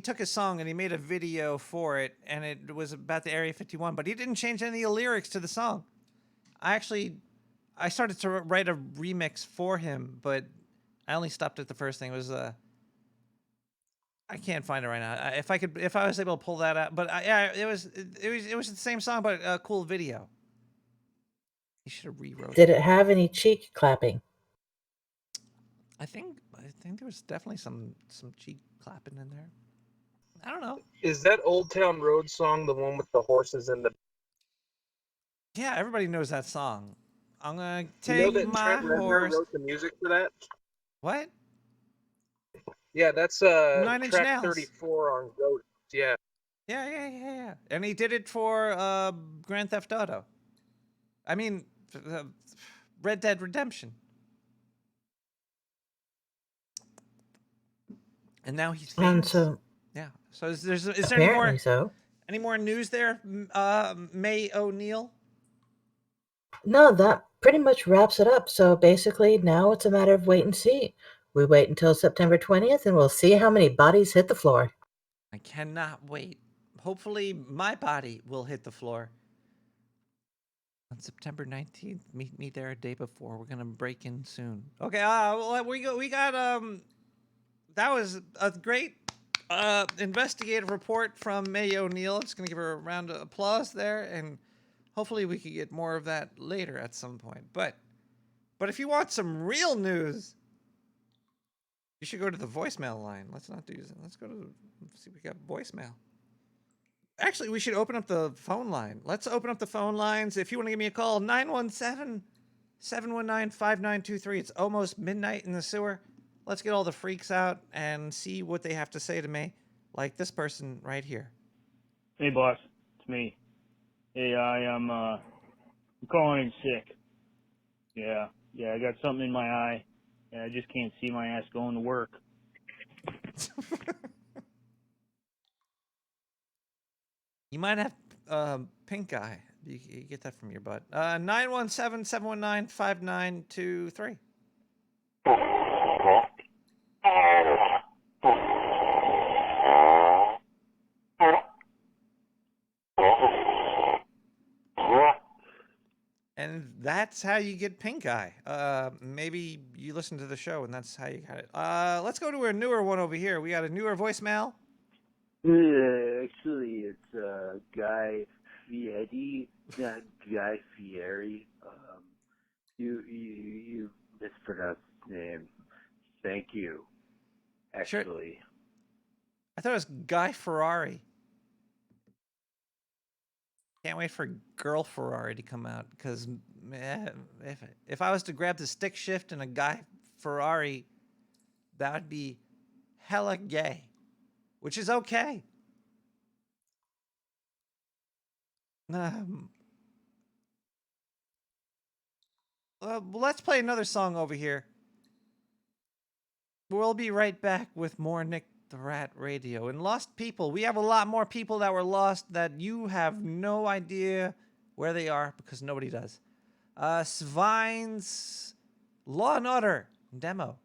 took his song and he made a video for it, and it was about the Area 51, but he didn't change any of the lyrics to the song. I started to write a remix for him, but I only stopped at the first thing. It was I can't find it right now. If I was able to pull that out, but yeah, it was the same song, but a cool video. You should have rewrote it. Did it have any cheek clapping? I think there was definitely some cheek clapping in there. I don't know. Is that Old Town Road song the one with the horses and the... Yeah, everybody knows that song. I'm gonna You know take that my Trent Reznor horse. wrote the music for that? What? Yeah, that's Nine Inch track Nails. 34 on Ghost. Yeah. Yeah. And he did it for Grand Theft Auto. I mean, Red Dead Redemption. And now he's And famous. so, Yeah. So is there any apparently more so. any more news there, May O'Neill? No, that pretty much wraps it up. So basically, now it's a matter of wait and see. We wait until September 20th, and we'll see how many bodies hit the floor. I cannot wait. Hopefully, my body will hit the floor on September 19th. Meet me there a day before. We're gonna break in soon. Okay. Well, we got that was a great investigative report from May O'Neill. Just gonna give her a round of applause there, and hopefully we can get more of that later at some point. But if you want some real news, you should go to the voicemail line. Let's not do this. Let's go to see if we got voicemail. Actually, we should open up the phone line. Let's open up the phone lines. If you want to give me a call, 917-719-5923. It's almost midnight in the sewer. Let's get all the freaks out and see what they have to say to me, like this person right here. Hey, boss. It's me. Hey, I'm calling in sick. Yeah, I got something in my eye, and I just can't see my ass going to work. You might have pink eye. You get that from your butt. 917-719-5923. And that's how you get pink eye. Maybe you listen to the show and that's how you got it. Let's go to a newer one over here. We got a newer voicemail. Actually, it's Guy Fieri, not Guy Fieri. You mispronounced his name. Thank you. Actually, Sure. I thought it was Guy Ferrari. Can't wait for Girl Ferrari to come out because if I was to grab the stick shift in a Guy Ferrari, that would be hella gay, which is okay. Let's play another song over here. We'll be right back with more Nick the Rat Radio. And lost people. We have a lot more people that were lost that you have no idea where they are because nobody does. Svine's Law and Order demo.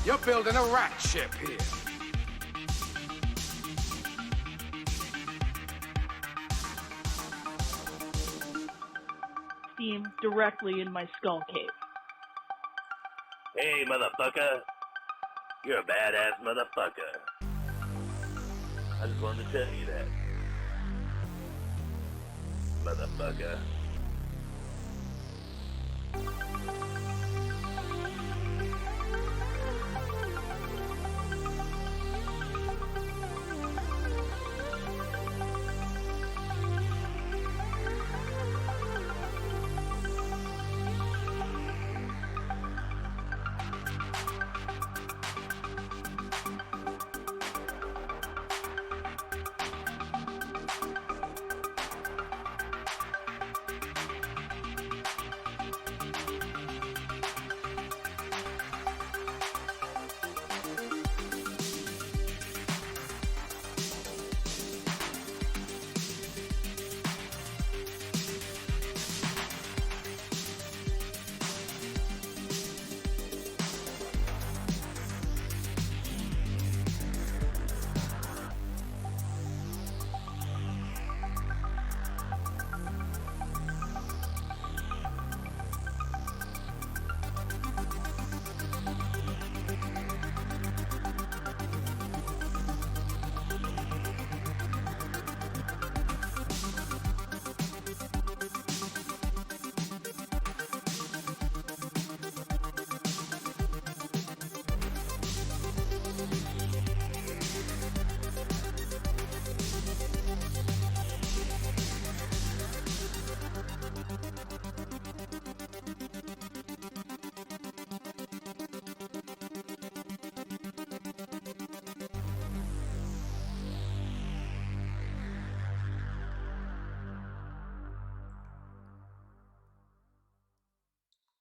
You're building a rat ship here. Steam directly in my skull cave. Hey, motherfucker. You're a badass motherfucker. I just wanted to tell you that. Motherfucker.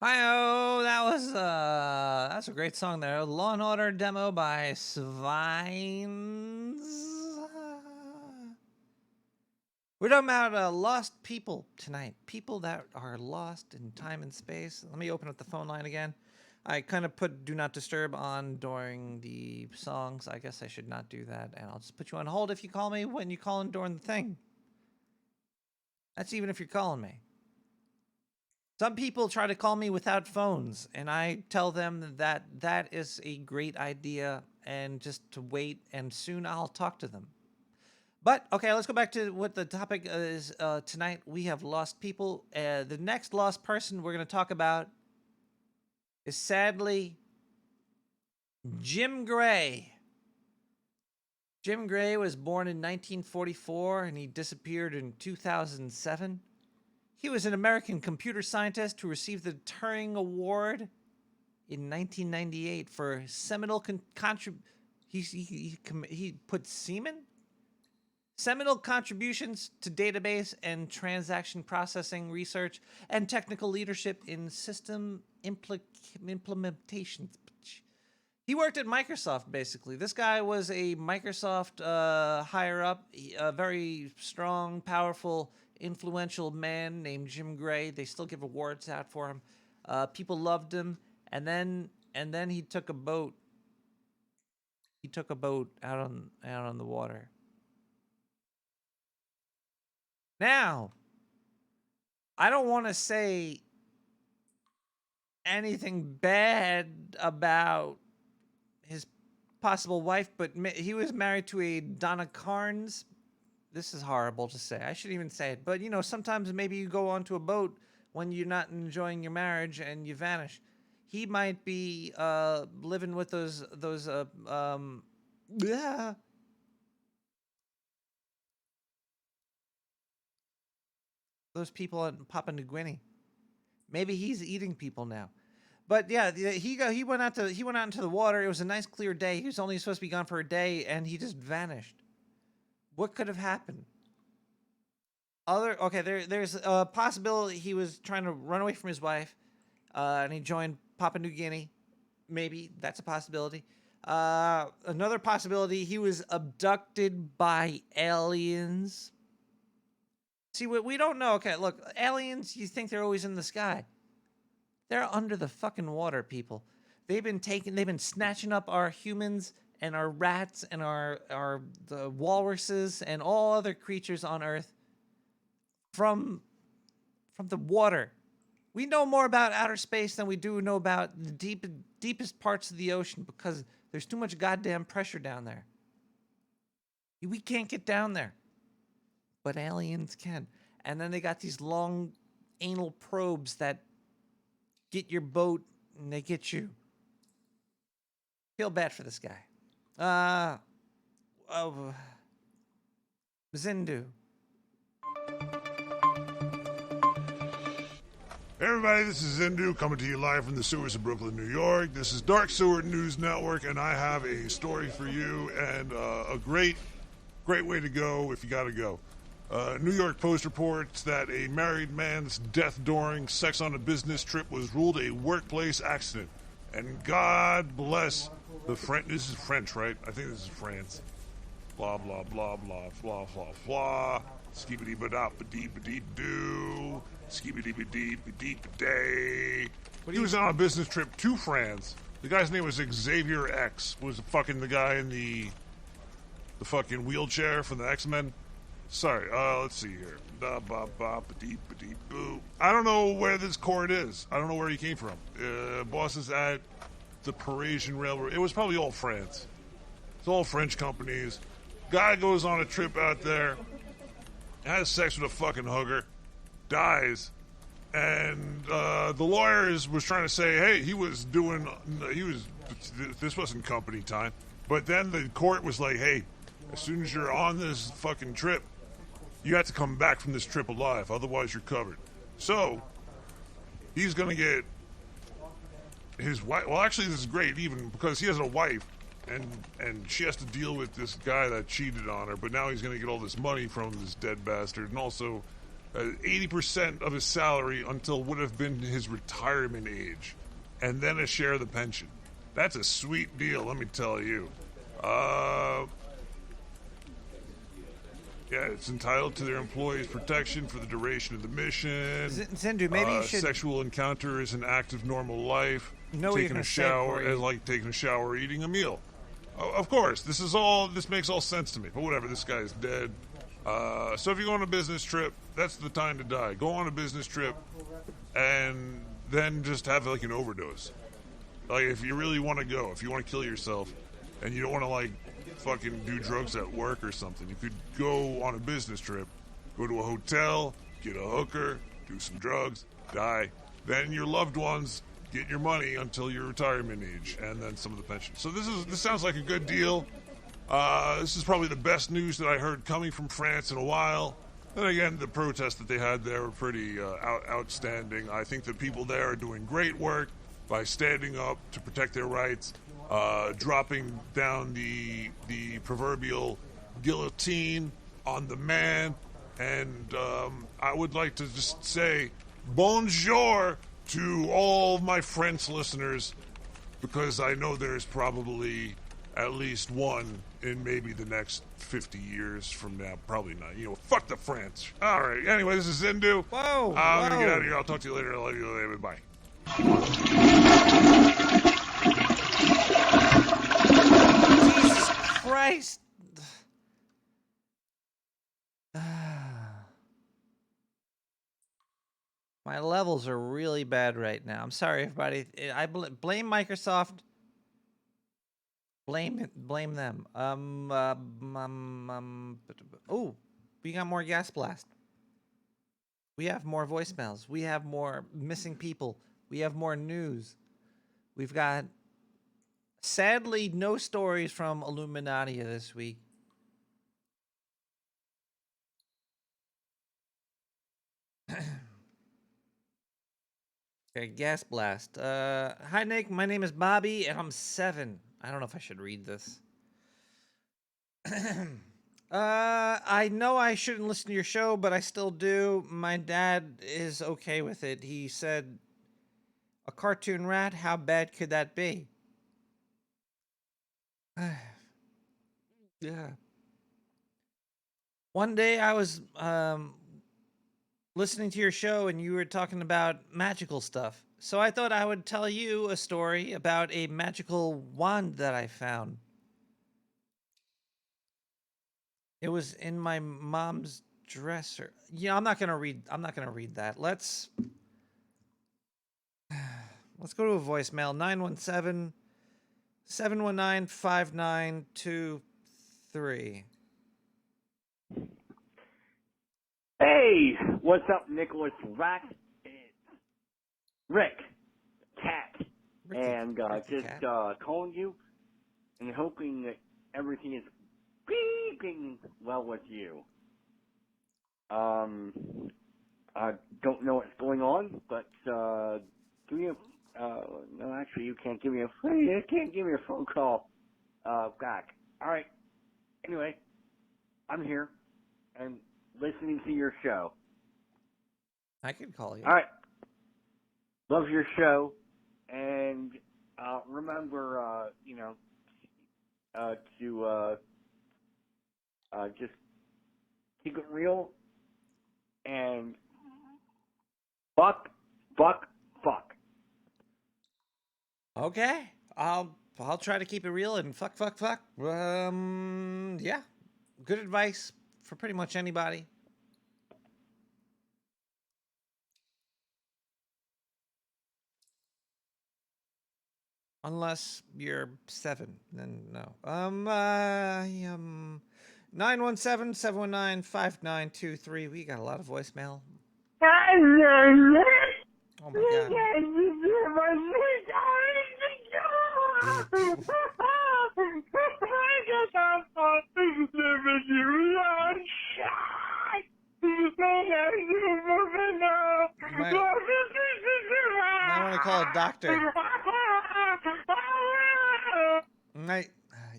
Hi-oh, that's a great song there. Law and Order demo by Svines. We're talking about lost people tonight. People that are lost in time and space. Let me open up the phone line again. I kind of put Do Not Disturb on during the songs. I guess I should not do that. And I'll just put you on hold if you call me when you call in during the thing. That's even if you're calling me. Some people try to call me without phones, and I tell them that that is a great idea and just to wait, and soon I'll talk to them. But, okay, let's go back to what the topic is tonight. We have lost people. The next lost person we're going to talk about is sadly Jim Gray. Jim Gray was born in 1944, and he disappeared in 2007. He was an American computer scientist who received the Turing Award in 1998 for seminal seminal contributions to database and transaction processing research and technical leadership in system implementations. He worked at Microsoft, basically. This guy was a Microsoft higher up, a very strong, powerful, influential man named Jim Gray. They still give awards out for him. People loved him, and then he took a boat. He took a boat out on the water. Now, I don't want to say anything bad about his possible wife, but he was married to a Donna Carnes. This is horrible to say. I shouldn't even say it. But, you know, sometimes maybe you go onto a boat when you're not enjoying your marriage and you vanish. He might be living with those people in Papua New Guinea. Maybe he's eating people now. But yeah, he went out into the water. It was a nice clear day. He was only supposed to be gone for a day, and he just vanished. What could have happened? There's a possibility he was trying to run away from his wife, and he joined Papua New Guinea. Maybe that's a possibility. Another possibility, he was abducted by aliens. See, what we don't know. Okay, look, aliens, you think they're always in the sky. They're under the fucking water, people. They've been snatching up our humans and our rats and the walruses and all other creatures on Earth from the water. We know more about outer space than we do know about the deepest parts of the ocean because there's too much goddamn pressure down there. We can't get down there. But aliens can. And then they got these long anal probes that get your boat and they get you. Feel bad for this guy. Zindu. Hey everybody, this is Zindu coming to you live from the sewers of Brooklyn, New York. This is Dark Sewer News Network, and I have a story for you and a great way to go if you gotta go. New York Post reports that a married man's death during sex on a business trip was ruled a workplace accident. And God bless the French. This is French, right? I think this is France. Blah, blah, blah, blah, blah, blah, blah. Skibidi-ba-dop-ba-dee-ba-dee-doo. Skibidi-ba-dee-ba-dee-ba-day. He was on a business trip to France. The guy's name was Xavier X. Was fucking the guy in the fucking wheelchair from the X-Men. Sorry, let's see here. I don't know where this court is. I don't know where he came from. Boss is at the Parisian Railroad. It was probably all France. It's all French companies. Guy goes on a trip out there, has sex with a fucking hooker, dies, and the lawyers was trying to say, hey, this wasn't company time. But then the court was like, hey, as soon as you're on this fucking trip, you have to come back from this trip alive, otherwise you're covered. So, he's going to get his wife. Well, actually, this is great, even because he has a wife, and she has to deal with this guy that cheated on her, but now he's going to get all this money from this dead bastard, and also 80% of his salary until would have been his retirement age, and then a share of the pension. That's a sweet deal, let me tell you. Yeah, it's entitled to their employees' protection for the duration of the mission. Zendu, maybe you should... Sexual encounter is an act of normal life. No, taking a shower is like taking a shower, eating a meal. Of course, this makes all sense to me. But whatever, this guy's dead. So if you go on a business trip, that's the time to die. Go on a business trip, and then just have like an overdose. Like if you really want to go, if you want to kill yourself, and you don't want to like fucking do drugs at work or something, you could go on a business trip, go to a hotel, get a hooker, do some drugs, die. Then your loved ones get your money until your retirement age, and then some of the pension. So this sounds like a good deal. This is probably the best news that I heard coming from France in a while. And again, the protests that they had there were pretty outstanding. I think the people there are doing great work by standing up to protect their rights, dropping down the proverbial guillotine on the man. And I would like to just say bonjour to all my French listeners, because I know there's probably at least one in maybe the next 50 years from now. Probably not. You know, fuck the French. All right. Anyway, this is Zindu. Whoa. I'm going to get out of here. I'll talk to you later. I love you. Later. Bye. Jesus Christ. My levels are really bad right now. I'm sorry, everybody. I blame Microsoft. Blame them. Oh, we got more gas blast. We have more voicemails. We have more missing people. We have more news. We've got, sadly, no stories from Illuminati this week. Okay, gas blast. Hi, Nick. My name is Bobby, and I'm 7. I don't know if I should read this. I know I shouldn't listen to your show, but I still do. My dad is okay with it. He said, a cartoon rat, how bad could that be? Yeah. One day I was listening to your show and you were talking about magical stuff. So I thought I would tell you a story about a magical wand that I found. It was in my mom's dresser. Yeah, I'm not gonna read that. Let's go to a voicemail. 917-719-5923. Hey, what's up, Nicholas Rack? It's Rick, Cat, and just calling you and hoping that everything is beeping well with you. I don't know what's going on, but give me a no, actually, you can't give me a phone call back. All right. Anyway, I'm here and listening to your show. I can call you. All right. Love your show, and remember, to just keep it real and fuck. Okay, I'll try to keep it real and fuck. Yeah, good advice for pretty much anybody. Unless you're 7, then no. 917-719-5923. We got a lot of voicemail. Oh my god. I want to call a doctor.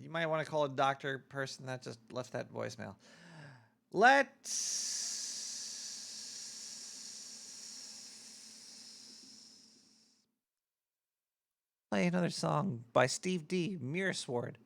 You might want to call a doctor person that just left that voicemail. Let's play another song by Steve D, Mirror Sword.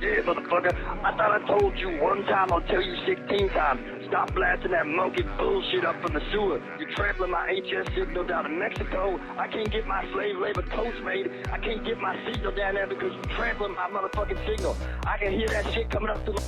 Yeah, motherfucker. I thought I told you one time, I'll tell you 16 times. Stop blasting that monkey bullshit up from the sewer. You're trampling my HS signal down in Mexico. I can't get my slave labor coats made. I can't get my signal down there because you're trampling my motherfucking signal. I can hear that shit coming up through my...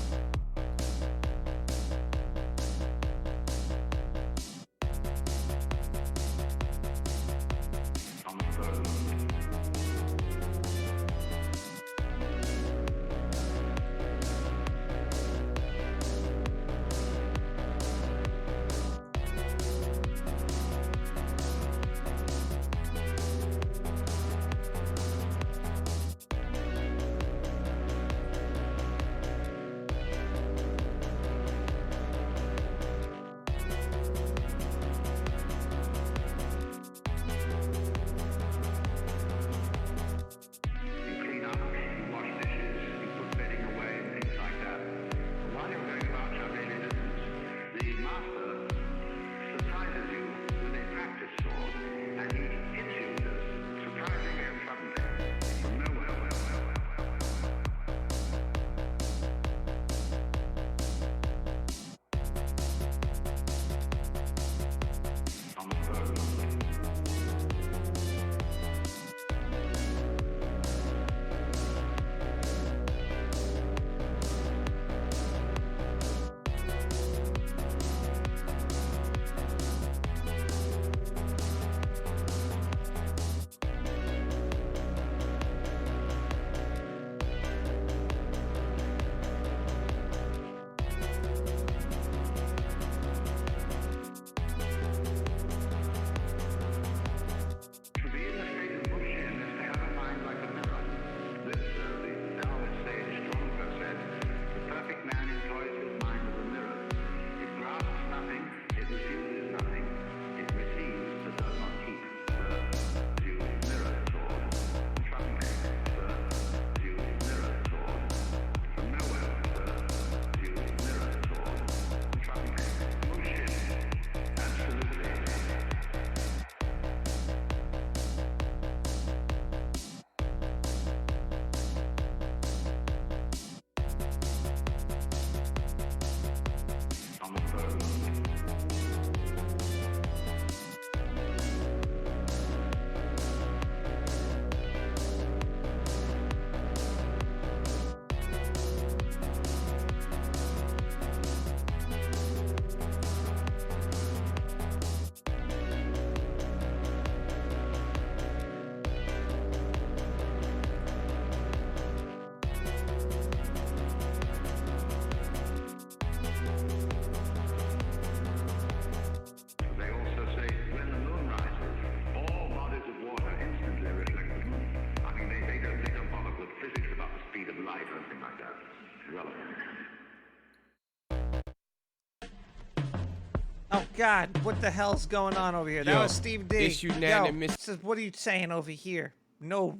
Oh God, what the hell's going on over here? That Yo, was Steve D. it's unanimous. Says, what are you saying over here? No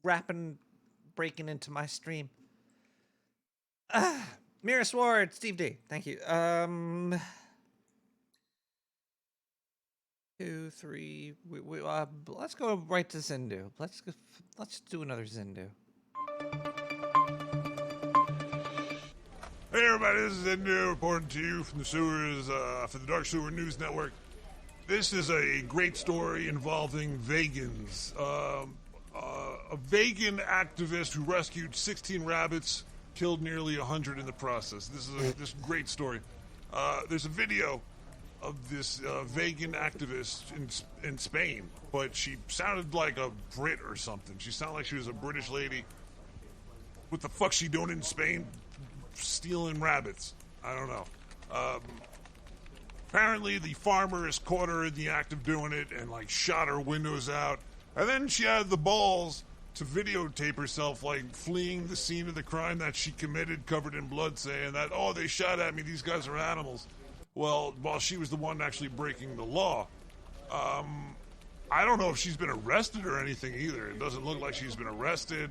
rapping, breaking into my stream. Mirror Sword, Steve D. Thank you. 2, 3. Let's go right to Zindu. Let's do another Zindu. Hey everybody, this is Zindu reporting to you from the sewers, for the Dark Sewer News Network. This is a great story involving vegans. a vegan activist who rescued 16 rabbits, killed nearly 100 in the process. This is this great story. There's a video of this vegan activist in Spain, but she sounded like a Brit or something. She sounded like she was a British lady. What the fuck's she doing in Spain? Stealing rabbits. I don't know. Apparently the farmer has caught her in the act of doing it and like shot her windows out. And then she had the balls to videotape herself like fleeing the scene of the crime that she committed, covered in blood, saying that, oh, they shot at me, these guys are animals. Well, while she was the one actually breaking the law. I don't know if she's been arrested or anything either. It doesn't look like she's been arrested.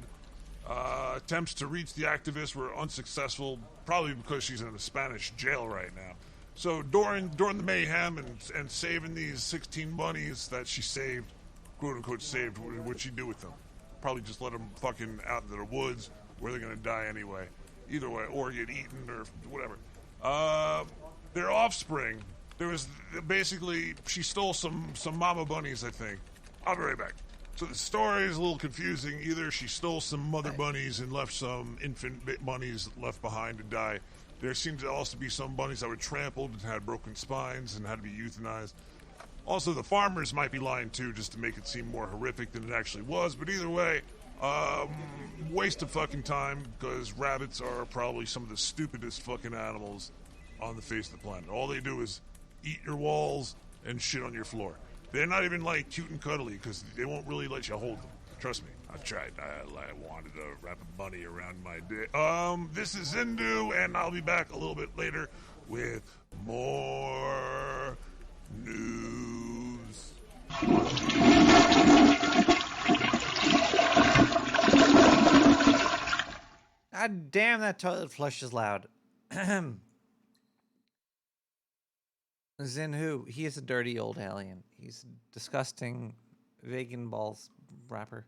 Attempts to reach the activist were unsuccessful, probably because she's in a Spanish jail right now. So during the mayhem and saving these 16 bunnies that she saved, quote unquote saved, what'd she do with them? Probably just let them fucking out into the woods where they're gonna die anyway. Either way, or get eaten or whatever. Their offspring, there was basically, she stole some mama bunnies, I think. I'll be right back. So the story is a little confusing. Either she stole some mother bunnies and left some infant bunnies left behind to die. There seemed to also be some bunnies that were trampled and had broken spines and had to be euthanized. Also, the farmers might be lying too, just to make it seem more horrific than it actually was. But either way, waste of fucking time, because rabbits are probably some of the stupidest fucking animals on the face of the planet. All they do is eat your walls and shit on your floor. They're not even like cute and cuddly, because they won't really let you hold them. Trust me, I've tried. I wanted to wrap a bunny around my dick. This is Zindu, and I'll be back a little bit later with more news. God damn, that toilet flush is loud. Zinhu, he is a dirty old alien. He's a disgusting vegan balls rapper.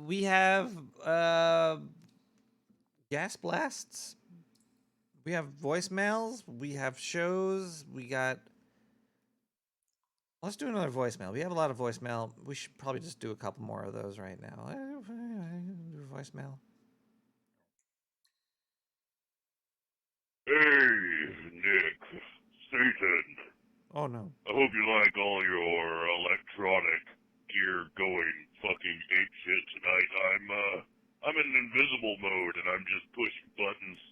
We have gas blasts. We have voicemails. We have shows. We got. Let's do another voicemail. We have a lot of voicemail. We should probably just do a couple more of those right now. Voicemail. Hey, Nick. Satan. Oh, no. I hope you like all your electronic gear going fucking apeshit tonight. I'm in invisible mode, and I'm just pushing buttons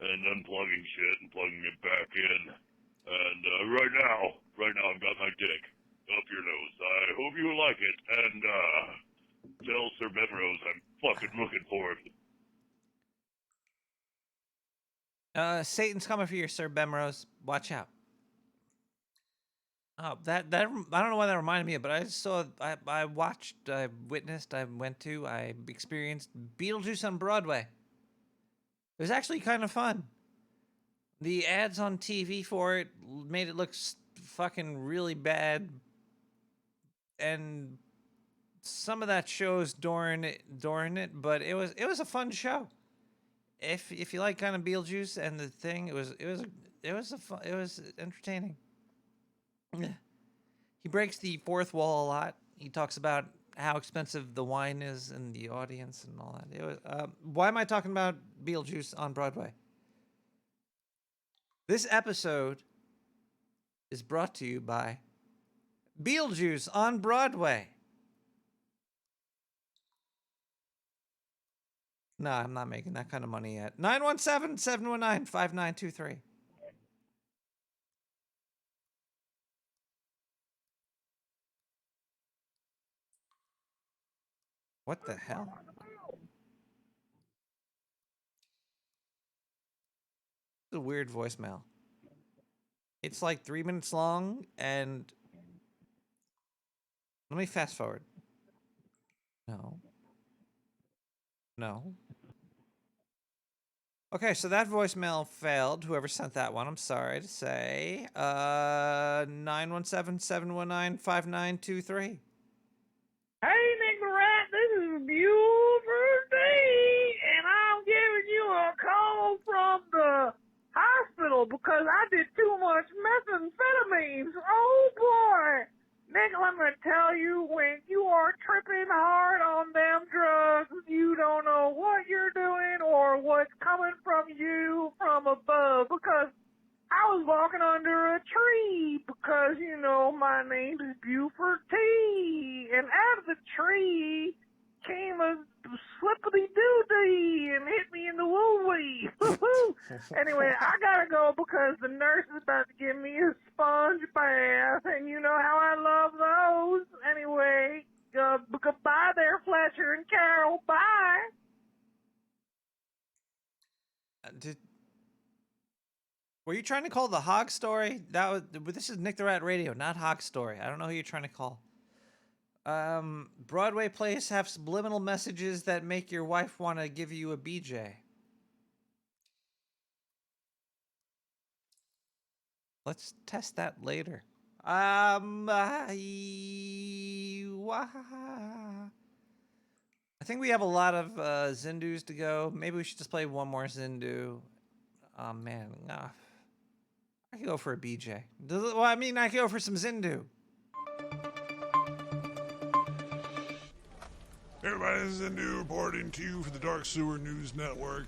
and unplugging shit and plugging it back in. And right now I've got my dick up your nose. I hope you like it, and tell Sir Bemrose I'm fucking looking for him. Satan's coming for you, Sir Bemrose. Watch out. Oh, that I don't know why that reminded me of, but I saw, I watched, I witnessed, I went to, I experienced Beetlejuice on Broadway. It was actually kind of fun. The ads on TV for it made it look fucking really bad, and some of that shows during it, but it was a fun show. If you like kind of Beetlejuice and the thing, it was entertaining. He breaks the fourth wall a lot. He talks about how expensive the wine is and the audience and all that. It was, why am I talking about Beetlejuice on Broadway? This episode is brought to you by Beetlejuice on Broadway. No, I'm not making that kind of money yet. 917-719-5923. What the hell? It's a weird voicemail. It's like 3 minutes long, and let me fast forward. No. Okay, so that voicemail failed. Whoever sent that one, I'm sorry to say. 917-719-5923. Hey, Nick the Rat, this is a beautiful day, and I'm giving you a call from the hospital because I did too much methamphetamines. Oh, boy. Nick, I'm going to tell you, when you are tripping hard on them drugs, you don't know what you're doing or what's coming from you from above. Because I was walking under a tree because, you know, my name is Buford T. And out of the tree came a slippity-doo-dee and hit me in the woo-wee. Anyway, I gotta go because the nurse is about to give me a sponge bath, and you know how I love those. Anyway, goodbye there, Fletcher and Carol. Bye. Were you trying to call the Hog Story? This is Nick the Rat Radio, not Hog Story. I don't know who you're trying to call. Broadway plays have subliminal messages that make your wife want to give you a BJ. Let's test that later. I think we have a lot of Zindus to go. Maybe we should just play one more Zindu. Oh man, I could go for a BJ. Well, I mean, I could go for some Zindu. Hey everybody, this is Zindu reporting to you for the Dark Sewer News Network.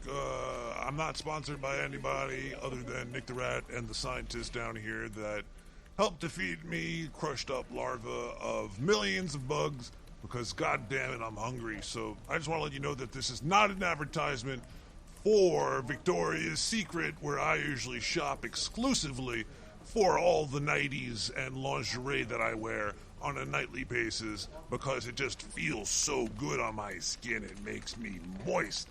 I'm not sponsored by anybody other than Nick the Rat and the scientists down here that helped to feed me crushed up larvae of millions of bugs because god damn it, I'm hungry. So I just want to let you know that this is not an advertisement for Victoria's Secret, where I usually shop exclusively for all the nighties and lingerie that I wear on a nightly basis because it just feels so good on my skin. It makes me moist.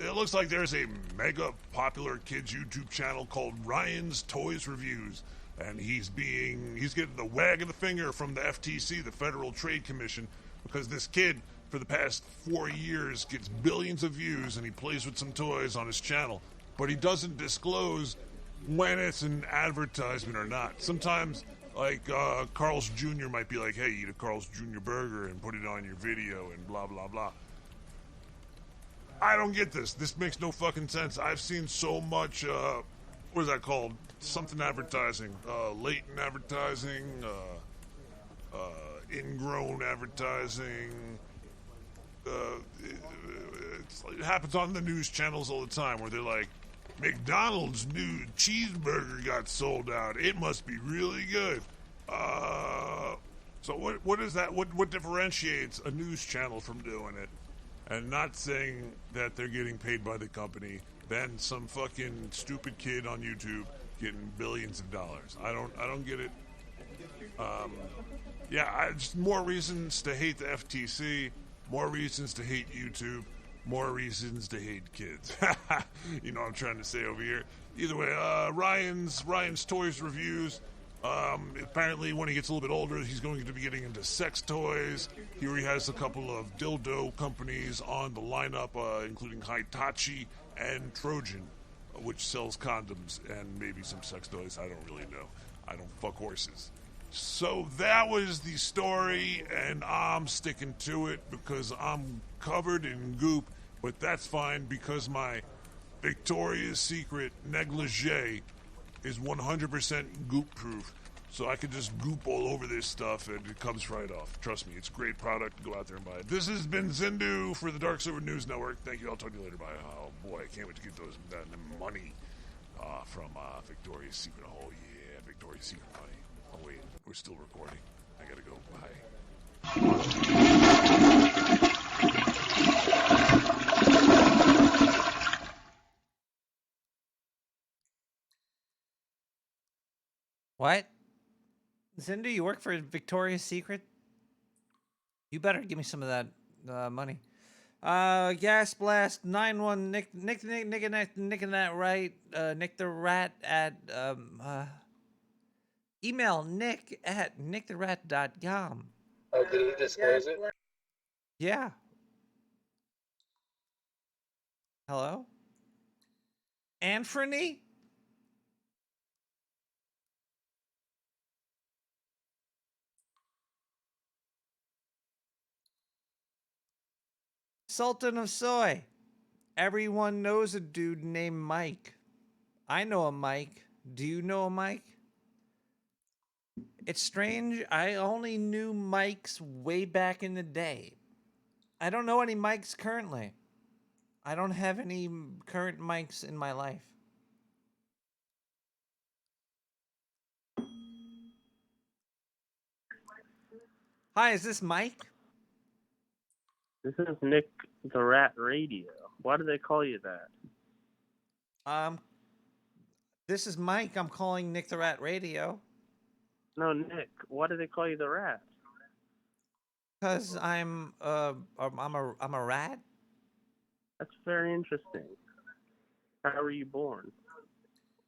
It looks like there's a mega popular kids YouTube channel called Ryan's Toys Reviews, and he's getting the wag of the finger from the FTC, the Federal Trade Commission, because this kid for the past 4 years gets billions of views and he plays with some toys on his channel, but he doesn't disclose when it's an advertisement or not. Sometimes, like, Carl's Jr. might be like, hey, eat a Carl's Jr. burger and put it on your video and blah, blah, blah. I don't get this. This makes no fucking sense. I've seen so much, what is that called? Something advertising. Latent advertising, ingrown advertising. It happens on the news channels all the time where they're like, McDonald's new cheeseburger got sold out. It must be really good. So what is that? What differentiates a news channel from doing it and not saying that they're getting paid by the company than some fucking stupid kid on YouTube getting billions of dollars? I don't get it. Just more reasons to hate the FTC, more reasons to hate YouTube, more reasons to hate kids. You know what I'm trying to say over here. Either way, Ryan's Toys Reviews. Apparently, when he gets a little bit older, he's going to be getting into sex toys. Here he has a couple of dildo companies on the lineup, including Hitachi and Trojan, which sells condoms and maybe some sex toys. I don't really know. I don't fuck horses. So that was the story, and I'm sticking to it because I'm covered in goop, but that's fine because my Victoria's Secret negligee is 100% goop proof, so I can just goop all over this stuff and it comes right off. Trust me, it's a great product. Go out there and buy it. This has been Zindu for the Dark Sewer News Network. Thank you. I'll talk to you later. Bye. Oh boy, I can't wait to get that money from Victoria's Secret. Oh yeah, Victoria's Secret money. Oh wait, we're still recording. I gotta go. Bye. What? Zindu, you work for Victoria's Secret? You better give me some of that money. Gas Blast 91 Nick and that right. Nick the Rat at email nick@nicktherat.com. Oh, did he disclose it? Yeah. Hello? Anthony? Sultan of Soy. Everyone knows a dude named Mike. I know a Mike. Do you know a Mike? It's strange. I only knew Mike's way back in the day. I don't know any Mikes currently. I don't have any current Mikes in my life. Hi, is this Mike? This is Nick the Rat Radio. Why do they call you that? This is Mike. I'm calling Nick the Rat Radio. No, Nick. Why do they call you the Rat? Cause I'm a rat. That's very interesting. How were you born?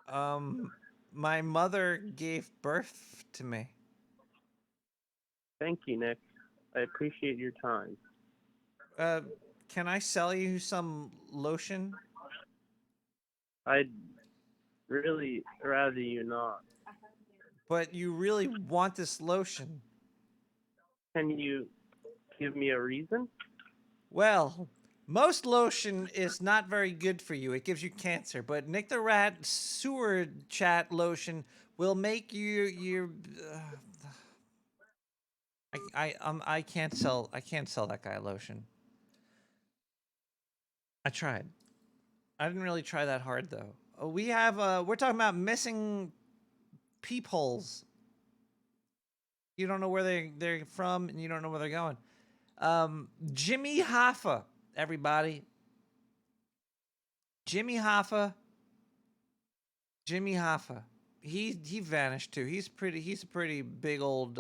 My mother gave birth to me. Thank you, Nick. I appreciate your time. Can I sell you some lotion? I'd really rather you not. But you really want this lotion. Can you give me a reason? Well, most lotion is not very good for you. It gives you cancer. But Nick the Rat sewer chat lotion will make you. I can't sell that guy lotion. I tried. I didn't really try that hard though. We're talking about missing peepholes. You don't know where they're from and you don't know where they're going. Jimmy Hoffa, everybody. Jimmy Hoffa. He vanished too. He's a pretty big old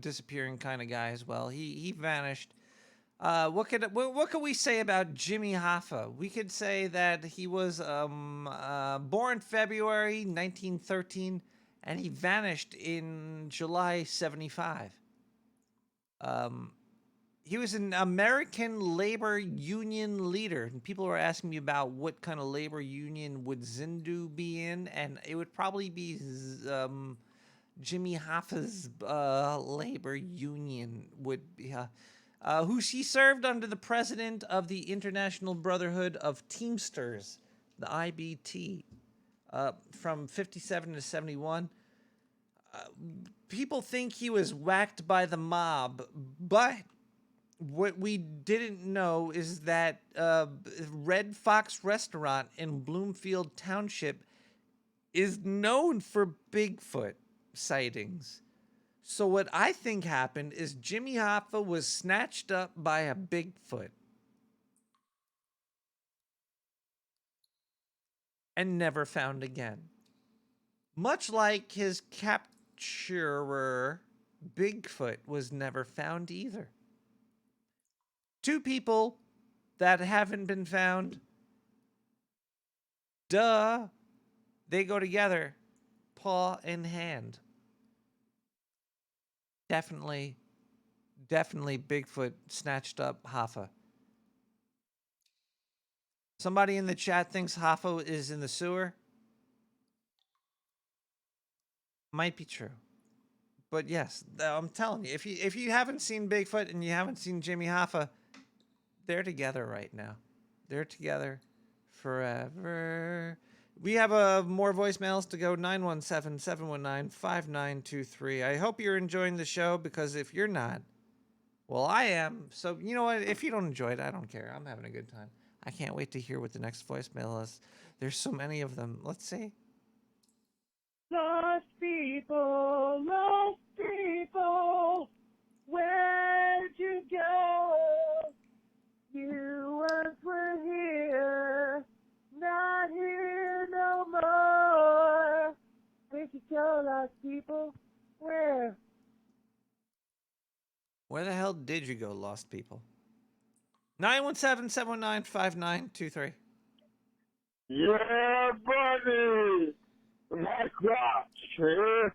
disappearing kind of guy as well. He vanished. What could we say about Jimmy Hoffa? We could say that he was born February 1913 and he vanished in July 75. He was an American labor union leader, and people were asking me about what kind of labor union would Zindu be in, and it would probably be Jimmy Hoffa's labor union would be. Who he served under the president of the International Brotherhood of Teamsters, the IBT, from 57 to 71. People think he was whacked by the mob, but what we didn't know is that Red Fox Restaurant in Bloomfield Township is known for Bigfoot sightings. So what I think happened is Jimmy Hoffa was snatched up by a Bigfoot and never found again. Much like his capturer, Bigfoot was never found either. Two people that haven't been found. Duh. They go together, paw in hand. Definitely Bigfoot snatched up Hoffa. Somebody in the chat thinks Hoffa is in the sewer. Might be true. But yes, I'm telling you, if you haven't seen Bigfoot and you haven't seen Jimmy Hoffa, they're together right now. They're together forever. We have more voicemails to go. 917-719-5923. I hope you're enjoying the show, because if you're not, well, I am. So, you know what? If you don't enjoy it, I don't care. I'm having a good time. I can't wait to hear what the next voicemail is. There's so many of them. Let's see. Lost people, where'd you go? You once were here, not here no more. Where'd you go, lost people? Where? Where the hell did you go, lost people? 917-719-5923. Yeah, buddy! Mike Ross here.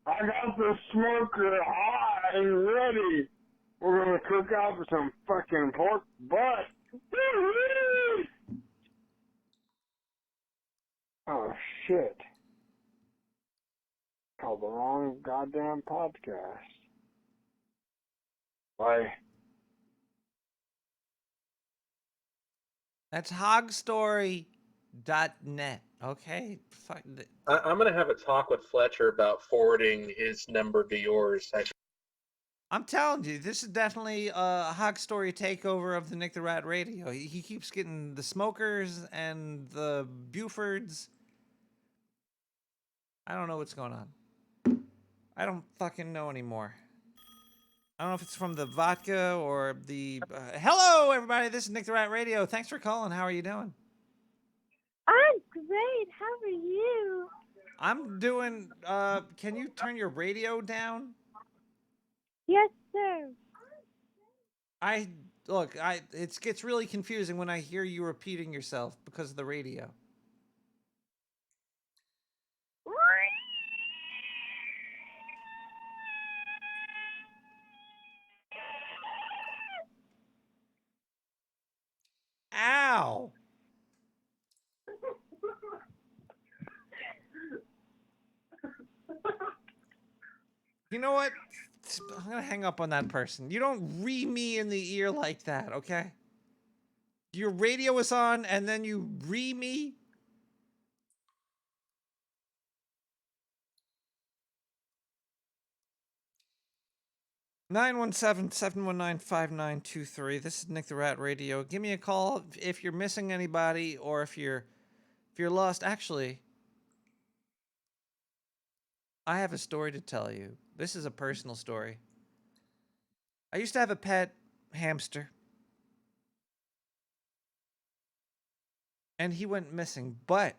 I got the smoker hot and ready. We're gonna cook out for some fucking pork butt. Woo-hoo! Oh shit. Called the wrong goddamn podcast. Bye. That's Hog Story. .net. Okay. Fuck. I'm gonna have a talk with Fletcher about forwarding his number to yours. I'm telling you, this is definitely a Hog Story takeover of the Nick the Rat Radio. He keeps getting the Smokers and the Bufords. I don't know what's going on. I don't fucking know anymore. I don't know if it's from the vodka or the... hello, everybody. This is Nick the Rat Radio. Thanks for calling. How are you doing? I'm great. How are you? I'm doing... can you turn your radio down? Yes, sir. It gets really confusing when I hear you repeating yourself because of the radio. Ow! You know what? I'm gonna hang up on that person. You don't me in the ear like that, okay? Your radio is on and then you me? 917-719-5923. This is Nick the Rat Radio. Give me a call if you're missing anybody or if you're lost. Actually, I have a story to tell you. This is a personal story. I used to have a pet hamster. And he went missing, but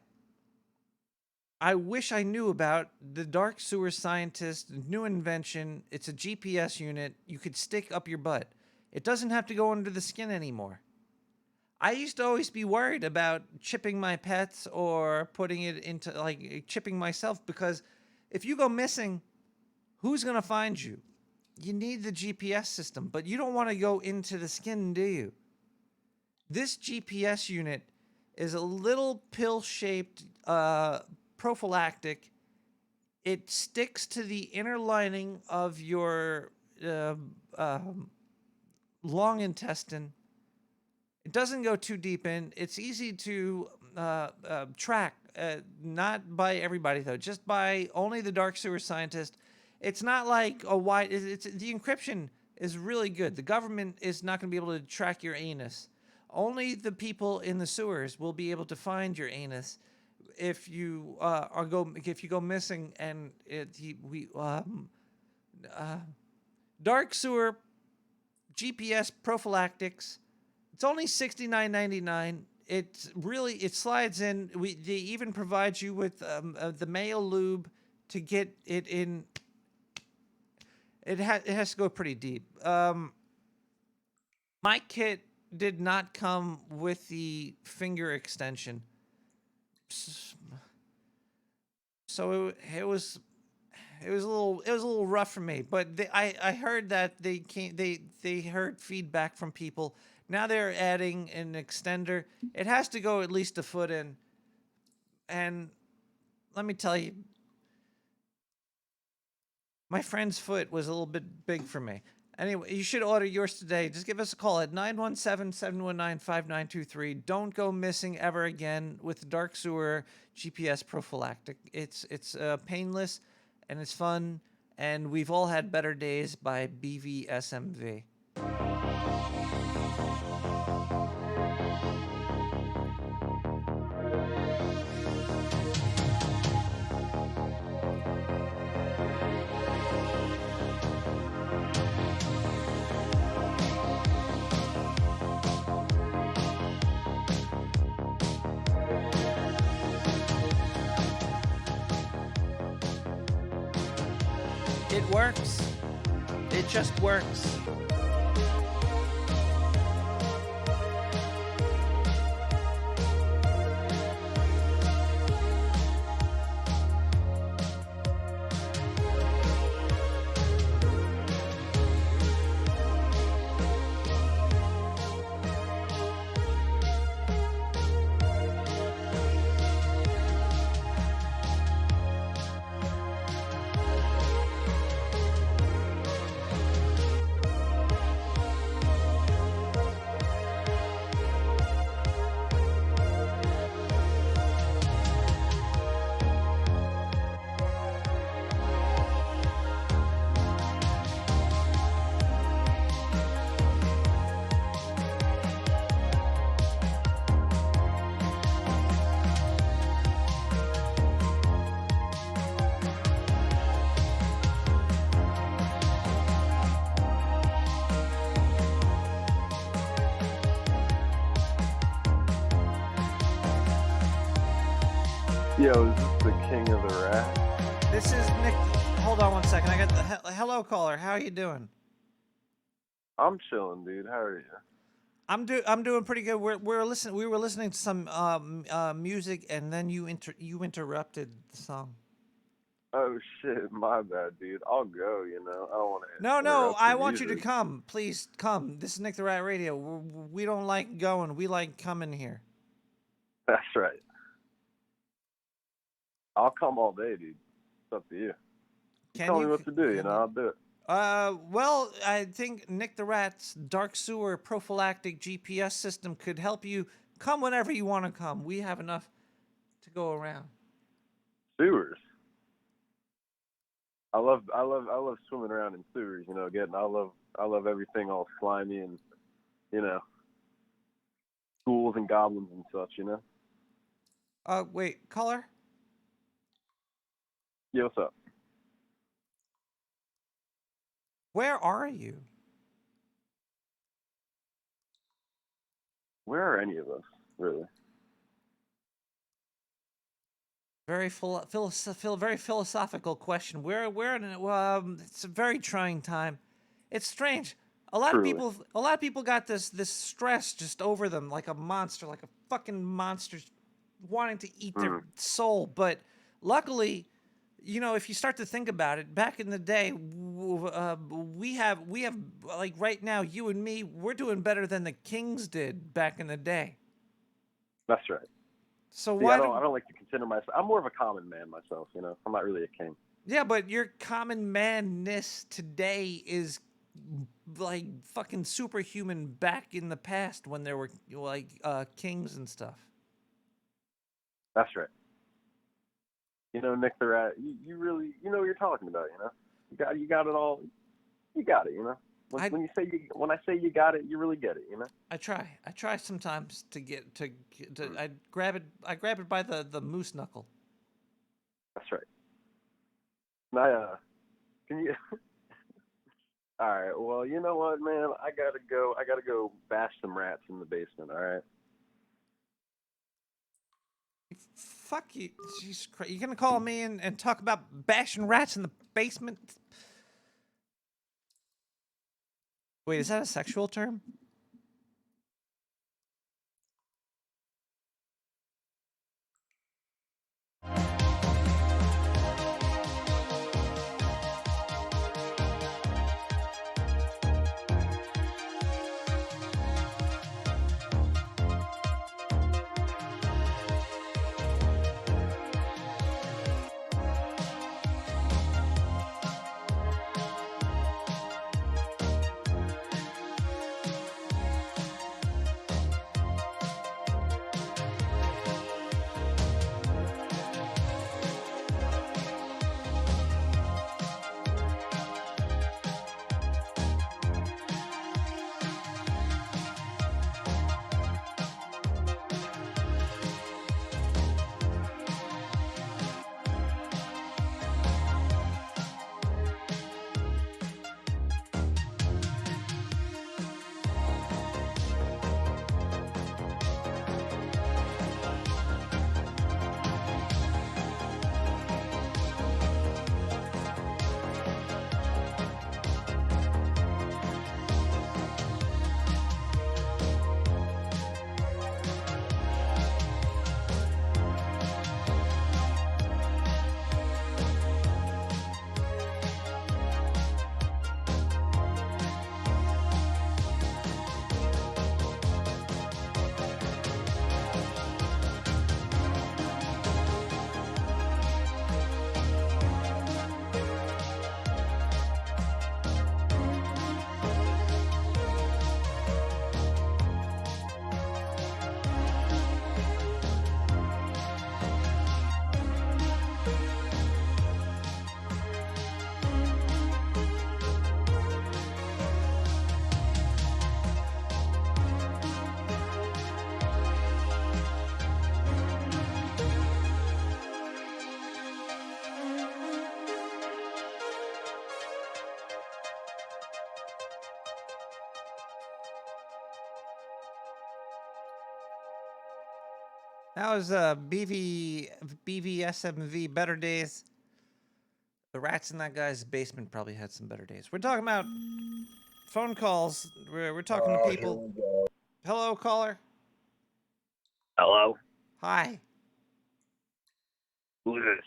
I wish I knew about the dark sewer scientist new invention. It's a GPS unit you could stick up your butt. It doesn't have to go under the skin anymore. I used to always be worried about chipping my pets or putting it into, like, chipping myself, because if you go missing, who's going to find you? You need the GPS system, but you don't want to go into the skin, do you? This GPS unit is a little pill-shaped prophylactic. It sticks to the inner lining of your long intestine. It doesn't go too deep in. It's easy to track, not by everybody though, just by only the dark sewer scientist. It's not like a wide. The encryption is really good. The government is not going to be able to track your anus. Only the people in the sewers will be able to find your anus if you go missing. And dark sewer GPS prophylactics. It's only $69.99. It slides in. They even provide you with the male lube to get it in. It has to go pretty deep. My kit did not come with the finger extension, so it was a little rough for me. But I heard that they heard feedback from people. Now they're adding an extender. It has to go at least a foot in, and let me tell you, my friend's foot was a little bit big for me. Anyway, you should order yours today. Just give us a call at 917-719-5923. Don't go missing ever again with the dark sewer GPS prophylactic. It's painless and it's fun, and we've all had better days by BVSMV. It works. It just works. Yo, is this the king of the rat? This is Nick. Hold on one second. I got the hello caller. How are you doing? I'm chilling, dude. How are you? I'm doing pretty good. We were listening to some music, and then you interrupted the song. Oh shit, my bad, dude. I'll go. You know, I don't want to. No, I want you to come. Please come. This is Nick the Rat Radio. We don't like going. We like coming here. That's right. I'll come all day, dude. It's up to you. Tell me what to do. You know, I'll do it. Well, I think Nick the Rat's dark sewer prophylactic GPS system could help you come whenever you want to come. We have enough to go around. Sewers. I love swimming around in sewers. You know, I love everything all slimy and, you know, ghouls and goblins and such. You know. Wait, caller. Yeah, what's up? Where are you? Where are any of us, really? Very very philosophical question. It's a very trying time. It's strange. A lot of people got this stress just over them, like a monster, like a fucking monster, wanting to eat their soul. But luckily, you know, if you start to think about it, back in the day, we have like right now, you and me, we're doing better than the kings did back in the day. That's right. So see, why I don't like to consider myself. I'm more of a common man myself. You know, I'm not really a king. Yeah, but your common manness today is like fucking superhuman back in the past when there were like kings and stuff. That's right. You know, Nick the Rat, you really, you know what you're talking about, you know? You got it all. You got it, you know? When I say you got it, you really get it, you know? I try sometimes to I grab it by the moose knuckle. That's right. Can you all right, well, you know what, man? I gotta go bash some rats in the basement, all right? Fuck you. Jesus Christ. You're gonna call me and talk about bashing rats in the basement? Wait, is that a sexual term? That was BVSMV, Better Days. The rats in that guy's basement probably had some better days. We're talking about phone calls. We're talking to people. Hello, caller. Hello? Hi. Who's this?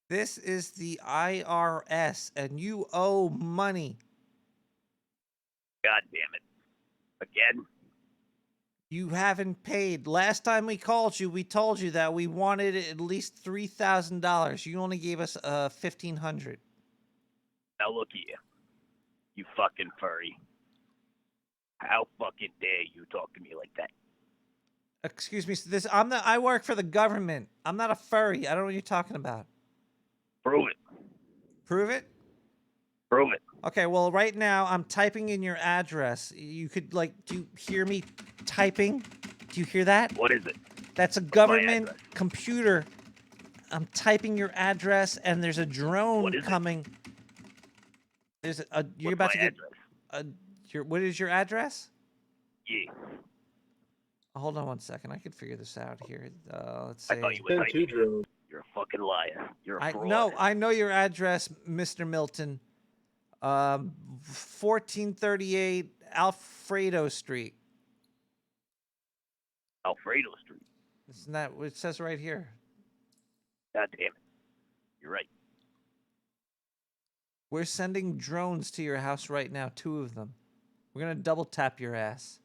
This is the IRS, and you owe money. God damn it. Again? You haven't paid. Last time we called you, we told you that we wanted at least $3,000. You only gave us $1,500. Now look at you. You fucking furry. How fucking dare you talk to me like that? Excuse me. I work for the government. I'm not a furry. I don't know what you're talking about. Prove it. Prove it? Prove it. Okay, well, right now I'm typing in your address. You could, do you hear me typing? Do you hear that? What is it? That's a government computer. I'm typing your address, and there's a drone coming. There's a. You're about to get. What is your address? Yeah. Hold on one second. I could figure this out here. Let's see. I thought you were typing. You're a fucking liar. You're a fraud. No, I know your address, Mr. Milton. 1438 Alfredo Street. Alfredo Street. Isn't that what it says right here? God damn it. You're right. We're sending drones to your house right now, 2 of them. We're gonna double tap your ass.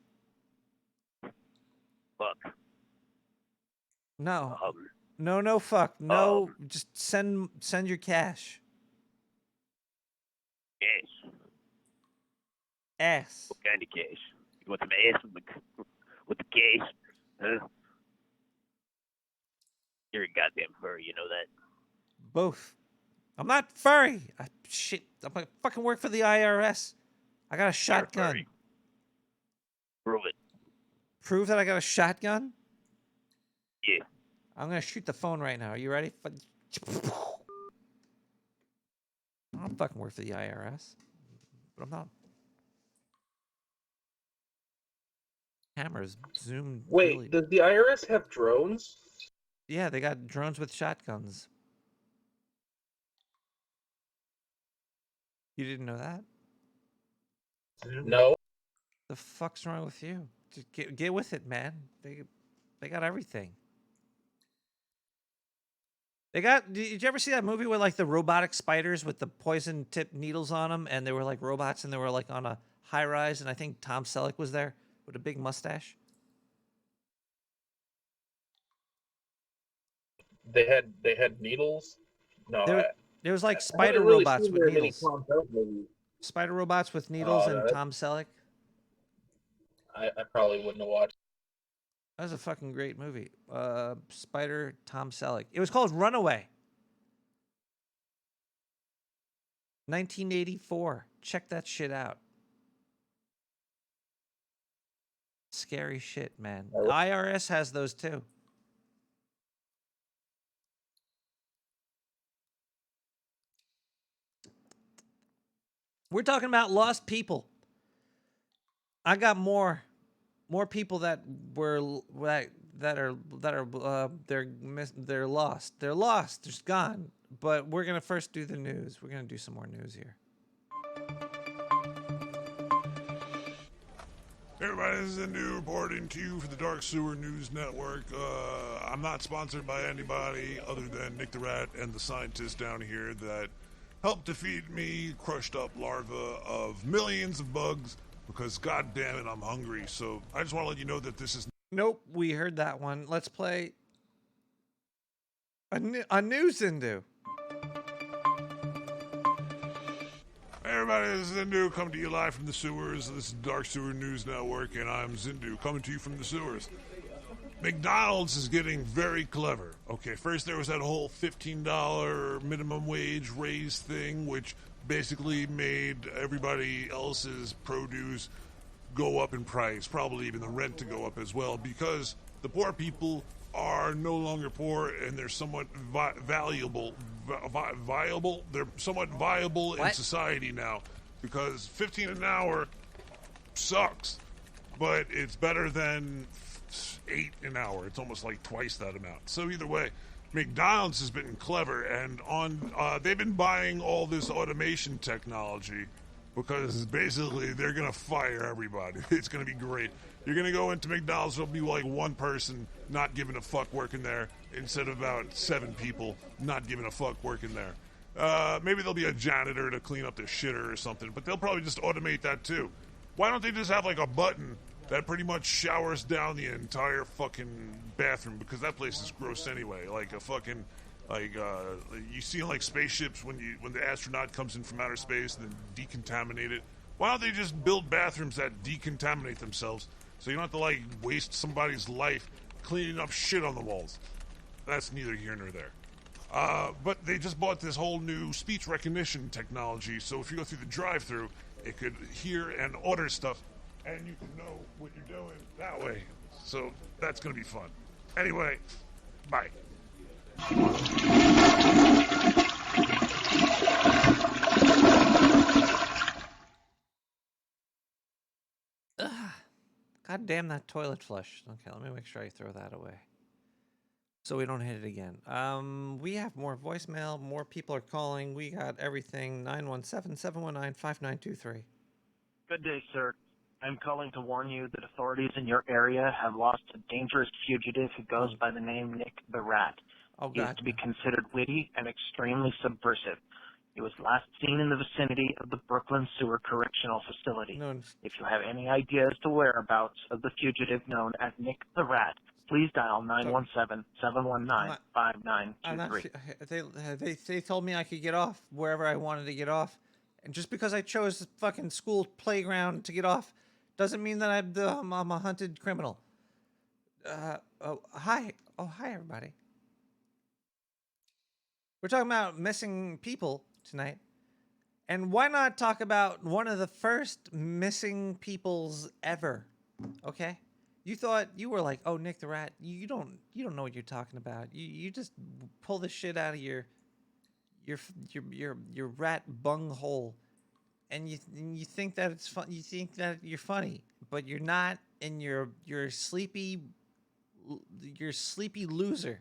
Fuck. No. No, fuck. No, just send your cash. Cash. Ass. What kind of cash? You want some ass with the cash? Huh? You're a goddamn furry, you know that? Both. I'm not furry. Shit. I'm gonna fucking work for the IRS. I got a shotgun. Prove it. Prove that I got a shotgun? Yeah. I'm gonna shoot the phone right now. Are you ready? I don't fucking work for the IRS. But I'm not. Cameras zoom. Wait, really. does the IRS have drones? Yeah, they got drones with shotguns. You didn't know that? No. The fuck's wrong with you? Just get with it, man. They got everything. Did you ever see that movie with the robotic spiders with the poison tipped needles on them, and they were like robots, and they were like on a high rise, and I think Tom Selleck was there with a big mustache. They had needles. No, there was like I spider haven't really robots seen with very many needles. Tom Selleck movies. Spider robots with needles and no, Tom Selleck. I probably wouldn't have watched. That was a fucking great movie. Spider Tom Selleck. It was called Runaway. 1984. Check that shit out. Scary shit, man. The IRS has those too. We're talking about lost people. I got more people that are they're lost. They're lost. They're gone. But we're gonna first do the news. We're gonna do some more news here. Everybody, this is a new reporting to you for the Dark Sewer News Network. I'm not sponsored by anybody other than Nick the Rat and the scientist down here that helped to feed me crushed up larvae of millions of bugs because, god damn it, I'm hungry. So I just want to let you know that this is... Nope, we heard that one. Let's play a news Zindu. Hey everybody, this is Zindu coming to you live from the sewers. This is Dark Sewer News Network, and I'm Zindu coming to you from the sewers. McDonald's is getting very clever. Okay, first there was that whole $15 minimum wage raise thing, which basically made everybody else's produce go up in price, probably even the rent to go up as well, because the poor people are no longer poor and they're somewhat viable. They're somewhat viable in society now, because $15 an hour sucks, but it's better than $8 an hour. It's almost like twice that amount. So either way, McDonald's has been clever, and they've been buying all this automation technology because basically they're going to fire everybody. It's going to be great. You're going to go into McDonald's, there'll be like one person not giving a fuck working there instead of about 7 people not giving a fuck working there. Maybe there'll be a janitor to clean up the shitter or something, but they'll probably just automate that too. Why don't they just have like a button that pretty much showers down the entire fucking bathroom, because that place is gross anyway. Like a fucking, you see like spaceships when the astronaut comes in from outer space and then decontaminate it. Why don't they just build bathrooms that decontaminate themselves so you don't have to like waste somebody's life cleaning up shit on the walls? That's neither here nor there. But they just bought this whole new speech recognition technology, so if you go through the drive-thru, it could hear and order stuff, and you can know what you're doing that way. So that's going to be fun. Anyway, bye. God damn that toilet flush. Okay, let me make sure I throw that away, so we don't hit it again. We have more voicemail. More people are calling. We got everything. 917-719-5923. Good day, sir. I'm calling to warn you that authorities in your area have lost a dangerous fugitive who goes by the name Nick the Rat. Oh, he is God. to be considered witty and extremely subversive. He was last seen in the vicinity of the Brooklyn Sewer Correctional Facility. If you have any idea as to whereabouts of the fugitive known as Nick the Rat, please dial 917-719-5923. They told me I could get off wherever I wanted to get off, and just because I chose the fucking school playground to get off doesn't mean that I'm a hunted criminal. Hi everybody. We're talking about missing people tonight, and why not talk about one of the first missing peoples ever? Okay. You thought you were like, oh, Nick the Rat. You don't know what you're talking about. You just pull the shit out of your rat bung hole, and you think that it's fun. You think that you're funny, but you're not. And you're sleepy loser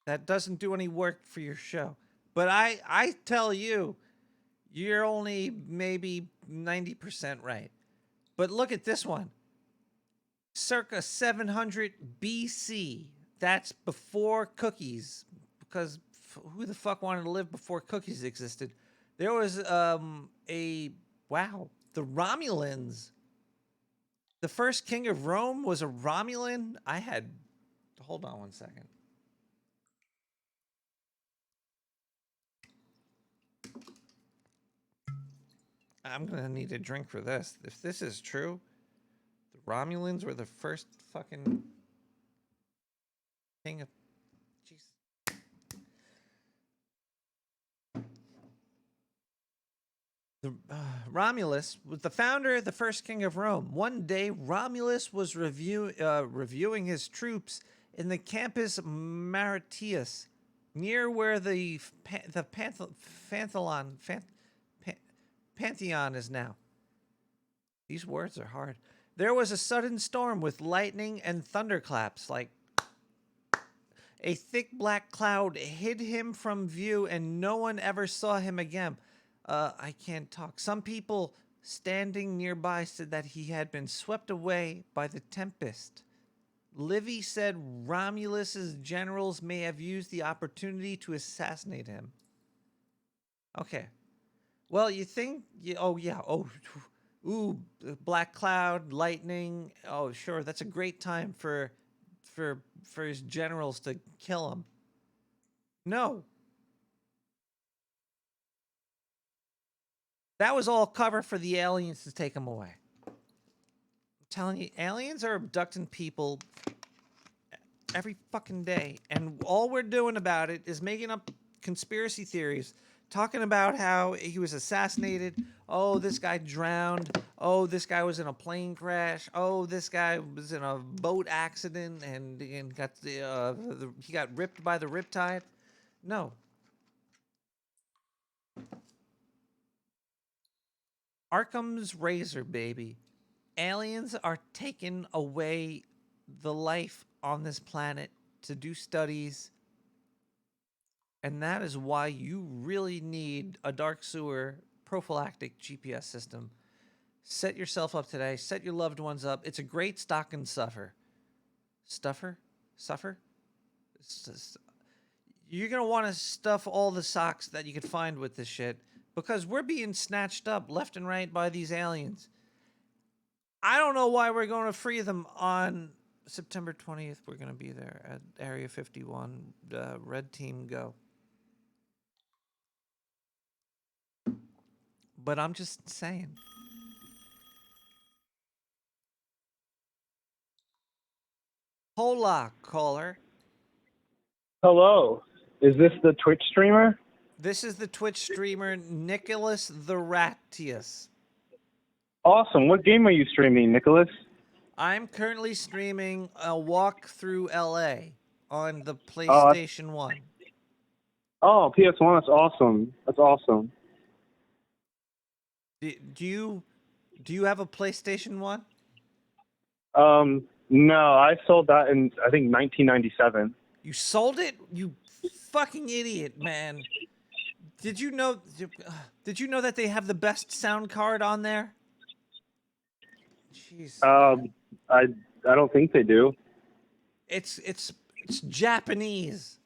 that doesn't do any work for your show. But I tell you, you're only maybe 90% right. But look at this one. Circa 700 BC. That's before cookies, because who the fuck wanted to live before cookies existed? There was the Romulans. The first king of Rome was a Romulan. Hold on one second. I'm gonna need a drink for this. If this is true, the Romulans were the first fucking king of... Jeez. Romulus was the founder, the first king of Rome. One day, Romulus was reviewing his troops in the Campus Martius, near where the Pantheon is now. These words are hard. There was a sudden storm with lightning and thunderclaps, like a thick black cloud hid him from view, and no one ever saw him again. I can't talk. Some people standing nearby said that he had been swept away by the tempest. Livy said Romulus's generals may have used the opportunity to assassinate him. Okay. Well, you think... black cloud, lightning. Oh, sure, that's a great time for his generals to kill him. No. That was all cover for the aliens to take him away. I'm telling you, aliens are abducting people every fucking day, and all we're doing about it is making up conspiracy theories, talking about how he was assassinated. Oh, this guy drowned. Oh, this guy was in a plane crash. Oh, this guy was in a boat accident and got he got ripped by the riptide. No. Arkham's razor, baby. Aliens are taking away the life on this planet to do studies. And that is why you really need a dark sewer prophylactic GPS system. Set yourself up today. Set your loved ones up. It's a great stocking stuffer. Stuffer? Suffer? You're going to want to stuff all the socks that you can find with this shit because we're being snatched up left and right by these aliens. I don't know why we're going to free them on September 20th. We're going to be there at Area 51. Red team, go. But I'm just saying. Hola, caller. Hello. Is this the Twitch streamer? This is the Twitch streamer Nicholas the Ratius. Awesome. What game are you streaming, Nicholas? I'm currently streaming a walk through LA on the PlayStation 1. Oh, PS1. That's awesome. That's awesome. Do you have a PlayStation 1? No, I sold that in I think 1997. You sold it? You fucking idiot, man. Did you know that they have the best sound card on there? Jeez. I don't think they do. It's Japanese.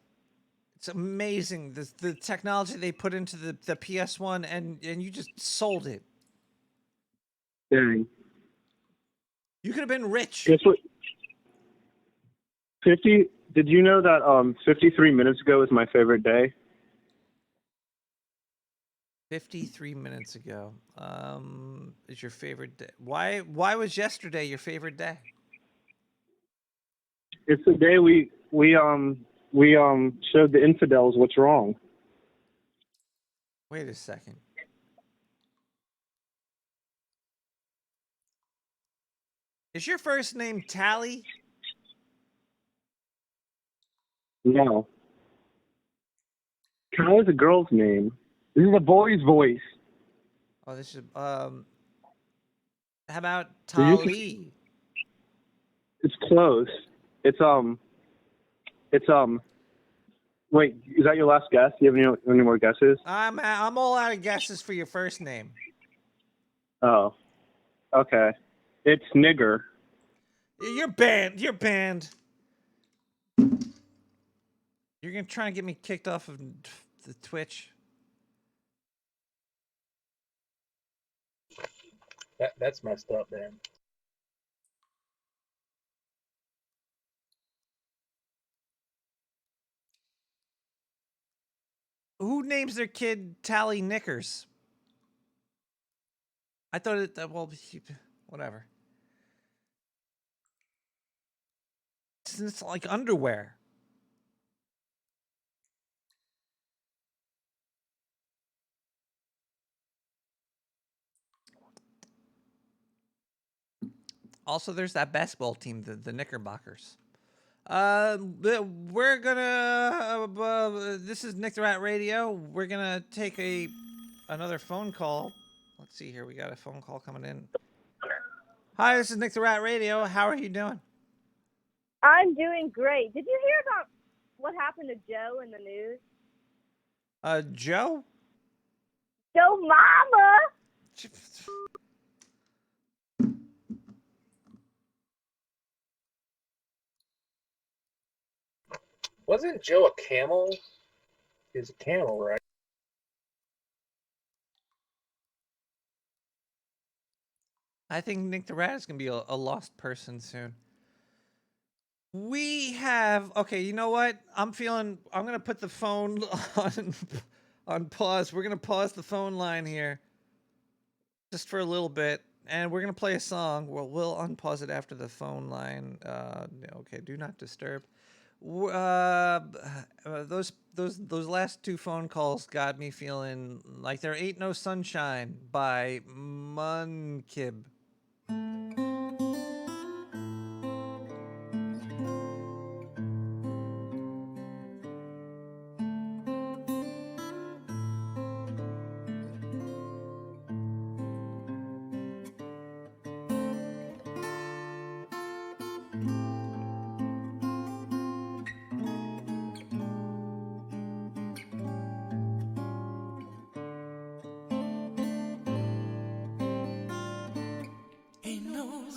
It's amazing the technology they put into the PS1 and you just sold it. Dang. You could have been rich. Guess what? 50. Did you know that 53 minutes ago was my favorite day? 53 minutes ago. Is your favorite day? Why was yesterday your favorite day? It's the day we showed the infidels what's wrong. Wait a second. Is your first name Tally? No. Kyle is a girl's name. This is a boy's voice. Oh, this is how about Tali? It's close. It's Wait, is that your last guess? Do you have any more guesses? I'm all out of guesses for your first name. Oh. Okay. It's nigger. You're banned. You're banned. You're gonna try and get me kicked off of the Twitch. That's messed up, man. Who names their kid Tally Knickers? I thought it. Well, whatever. It's like underwear. Also, there's that basketball team, the Knickerbockers. We're gonna. This is Nick the Rat Radio. We're gonna take another phone call. Let's see here. We got a phone call coming in. Hi, this is Nick the Rat Radio. How are you doing? I'm doing great. Did you hear about what happened to Joe in the news? Joe? Joe Mama! Wasn't Joe a camel? He was a camel, right? I think Nick the Rat is going to be a lost person soon. We have... Okay, you know what? I'm going to put the phone on pause. We're going to pause the phone line here just for a little bit. And we're going to play a song. We'll unpause it after the phone line. Okay, do not disturb. Those last two phone calls got me feeling like there ain't no sunshine by Munkib.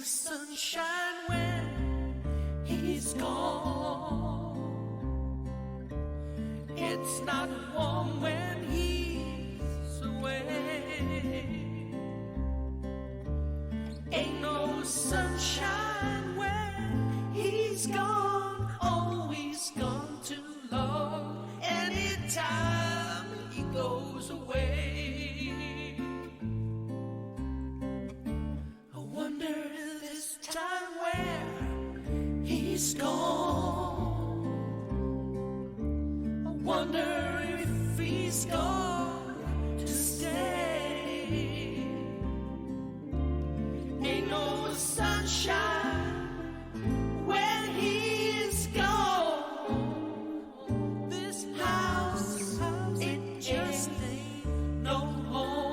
sunshine when he's gone. It's not warm when he's away. Ain't no sunshine when he's gone. Oh, he's gone too long. Anytime he goes away, I wonder this time where he's gone. I wonder if he's gone to stay. Ain't no sunshine when he's gone. This house, it just ain't no home.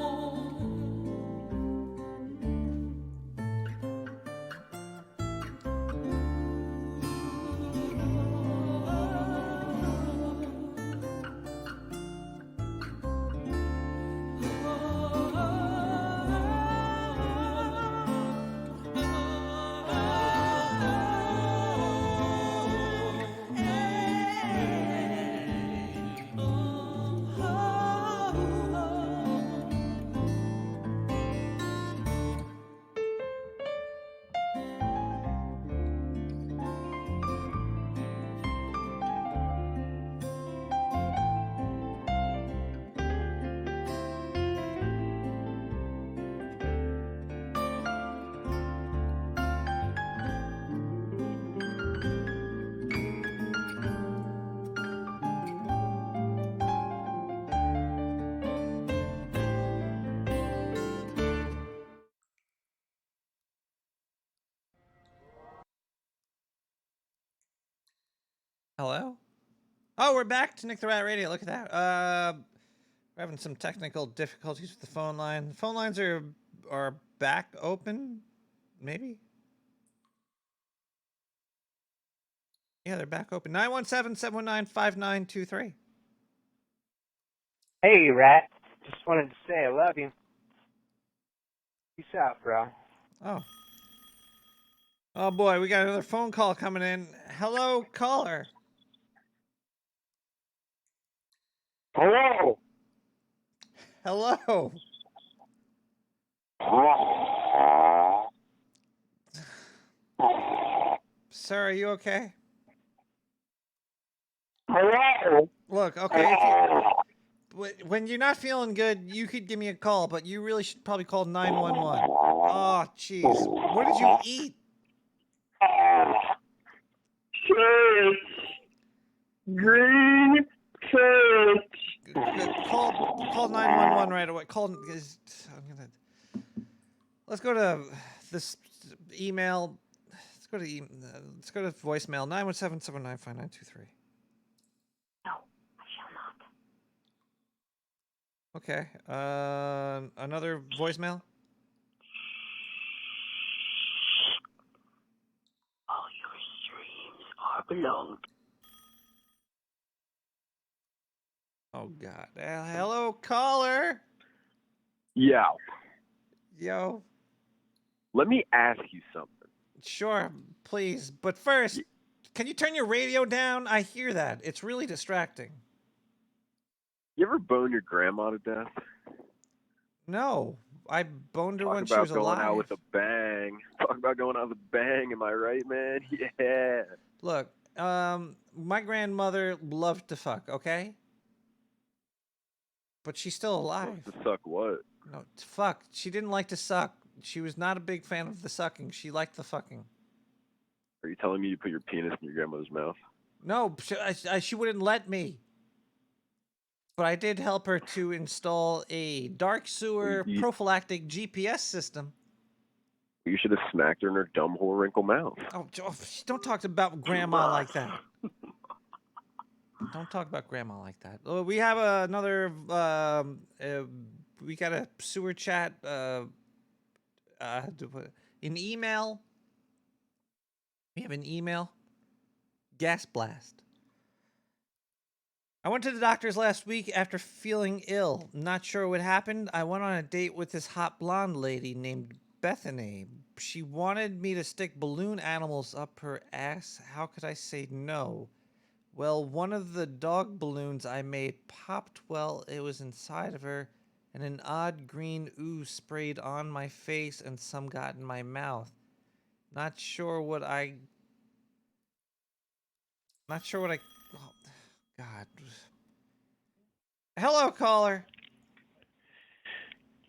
Hello? Oh, we're back to Nick the Rat Radio. Look at that. We're having some technical difficulties with the phone line. The phone lines are back open, maybe? Yeah, they're back open. 917-719-5923. Hey, Rat. Just wanted to say I love you. Peace out, bro. Oh. Oh boy, we got another phone call coming in. Hello, caller. Hello. Hello. Sir, are you okay? Hello. Look, okay, when you're not feeling good, you could give me a call, but you really should probably call 911. Oh, jeez. What did you eat? Church. Green church. Call 911 right away. Let's go to this email. Let's go to voicemail 917-795-923. Okay. Another voicemail. All your streams are belonged. Oh God. Hello, caller. Yo. Yo. Let me ask you something. Sure, please. But first, can you turn your radio down? I hear that. It's really distracting. You ever bone your grandma to death? No. I boned her Talk when she about was going alive. out with a bang. Talk about going out with a bang. Am I right, man? Yeah. Look, my grandmother loved to fuck, okay? But she's still alive. To suck what? No, fuck. She didn't like to suck. She was not a big fan of the sucking. She liked the fucking. Are you telling me you put your penis in your grandmother's mouth? No, she wouldn't let me. But I did help her to install a dark sewer prophylactic GPS system. You should have smacked her in her dumb whore wrinkle mouth. Oh, don't talk about grandma like that. Don't talk about grandma like that. We have another. We got a sewer chat. An email. We have an email. Gas blast. I went to the doctor's last week after feeling ill. Not sure what happened. I went on a date with this hot blonde lady named Bethany. She wanted me to stick balloon animals up her ass. How could I say no? Well, one of the dog balloons I made popped while it was inside of her, and an odd green ooze sprayed on my face, and some got in my mouth. Not sure what I... Oh, God. Hello, caller.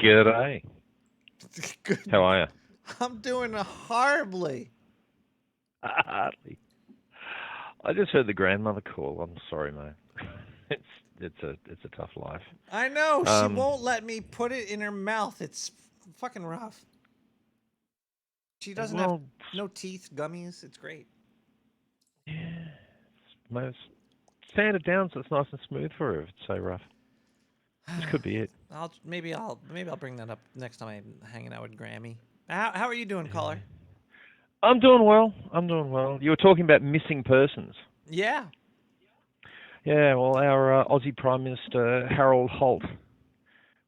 G'day. Good. How are you? I'm doing horribly. Hardly. I just heard the grandmother call. I'm sorry, mate. It's a tough life. I know. She won't let me put it in her mouth. It's fucking rough. She doesn't have no teeth, gummies. It's great. Most sand it down so it's nice and smooth for her if it's so rough. This could be it. Maybe I'll bring that up next time I'm hanging out with Grammy. How are you doing, caller? I'm doing well. You were talking about missing persons. Yeah. Yeah, well, our Aussie Prime Minister, Harold Holt,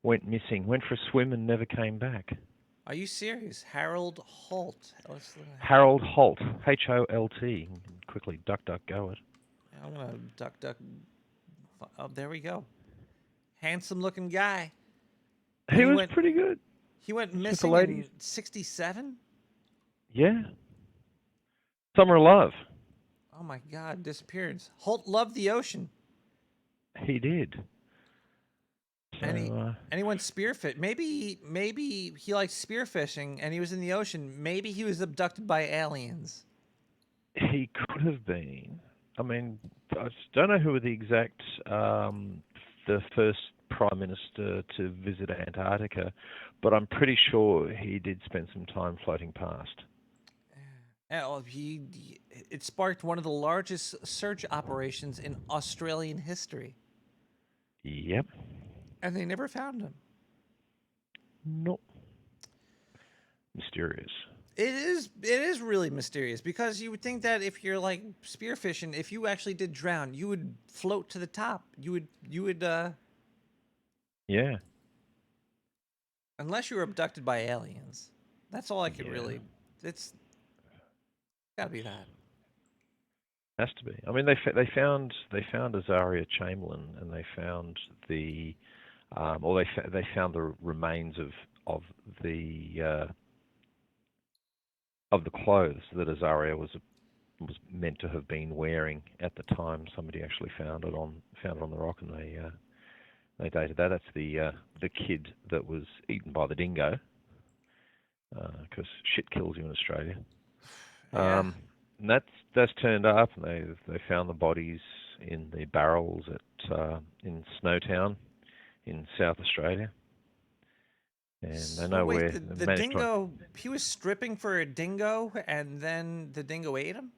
went missing, went for a swim and never came back. Are you serious? Harold Holt. Harold Holt, H-O-L-T. Quickly duck go it. I'm going to duck. Oh, there we go. Handsome looking guy. He was pretty good. He went missing in 1967? Yeah. Summer of Love. Oh my God, disappearance. Holt loved the ocean. He did. So, and he went spearfish. Maybe he liked spearfishing and he was in the ocean. Maybe he was abducted by aliens. He could have been. I mean, I don't know who were the exact the first prime minister to visit Antarctica, but I'm pretty sure he did spend some time floating past. It sparked one of the largest search operations in Australian history. Yep. And they never found him. Nope. Mysterious. It is really mysterious because you would think that if you're like spearfishing, if you actually did drown, you would float to the top. You would Yeah. Unless you were abducted by aliens. That's all I could really. It's gotta be that. Has to be. I mean, they found Azaria Chamberlain, and they found they found the remains of the clothes that Azaria was meant to have been wearing at the time. Somebody actually found it on the rock, and they dated that. That's the kid that was eaten by the dingo, because shit kills you in Australia. Yeah. And that's turned up, and they found the bodies in the barrels in Snowtown in South Australia. And they know where the dingo. He was stripping for a dingo, and then the dingo ate him.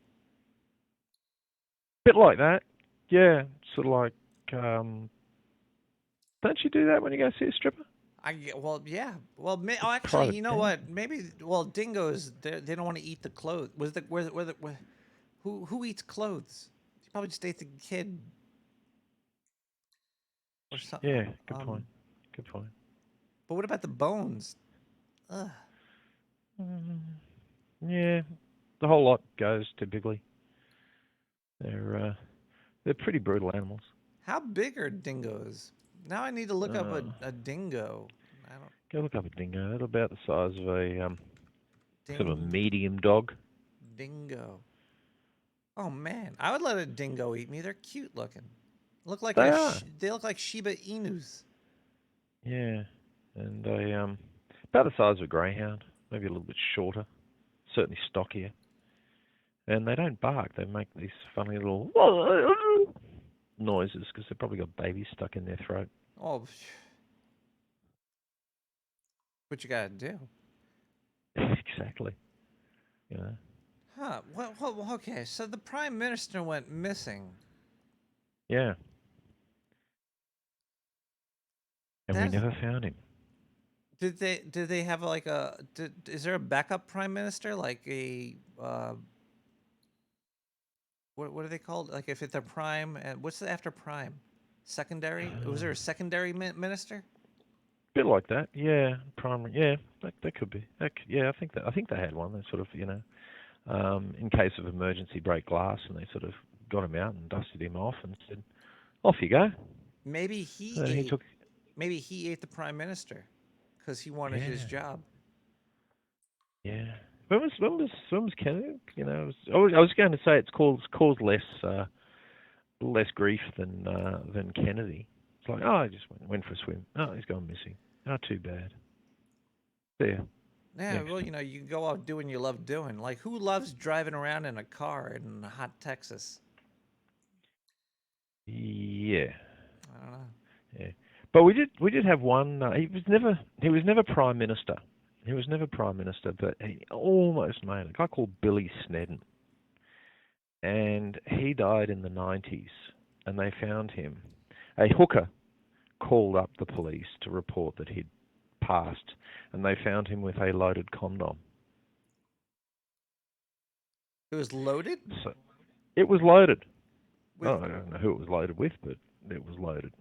Bit like that, yeah. Sort of like, don't you do that when you go see a stripper? Yeah. Well, actually, you know what? Maybe. Well, dingoes they don't want to eat the clothes. Who eats clothes? You probably just ate the kid. Or something. Yeah. Good point. Good point. But what about the bones? Ugh. Yeah, the whole lot goes typically. They're pretty brutal animals. How big are dingoes? Now I need to look up a dingo. Go look up a dingo. They're about the size of a sort of a medium dog. Dingo. Oh man, I would let a dingo eat me. They're cute looking. They look like Shiba Inus. Yeah, and they about the size of a greyhound, maybe a little bit shorter, certainly stockier. And they don't bark. They make these funny little noises because they've probably got babies stuck in their throat. Oh, what you gotta do? Exactly. You know. Huh. Well, okay. So the prime minister went missing. Yeah. And we never found him. Did they have like is there a backup prime minister, like a what are they called? Like if it's a prime, and what's the after prime? Secondary? Was there a secondary minister? Bit like that, yeah. Primary, yeah. That could be. Yeah, I think they had one. They sort of, in case of emergency, break glass, and they sort of got him out and dusted him off and said, "Off you go." Maybe he And he ate. took. Maybe he ate the prime minister because he wanted his Yeah. job. Yeah. When was Kennedy? I was going to say it's caused less grief than Kennedy. It's like, oh, I just went for a swim. Oh, he's gone missing. Oh, too bad. There. Yeah, Next. well, you go out doing you love doing. Like, who loves driving around in a car in hot Texas? Yeah. I don't know. Yeah. But we did have one. He was never prime minister. He was never prime minister, but he almost made it. A guy called Billy Snedden, and he died in the 90s. And they found him. A hooker called up the police to report that he'd passed, and they found him with a loaded condom. It was loaded? So, it was loaded. I don't know who it was loaded with, but it was loaded.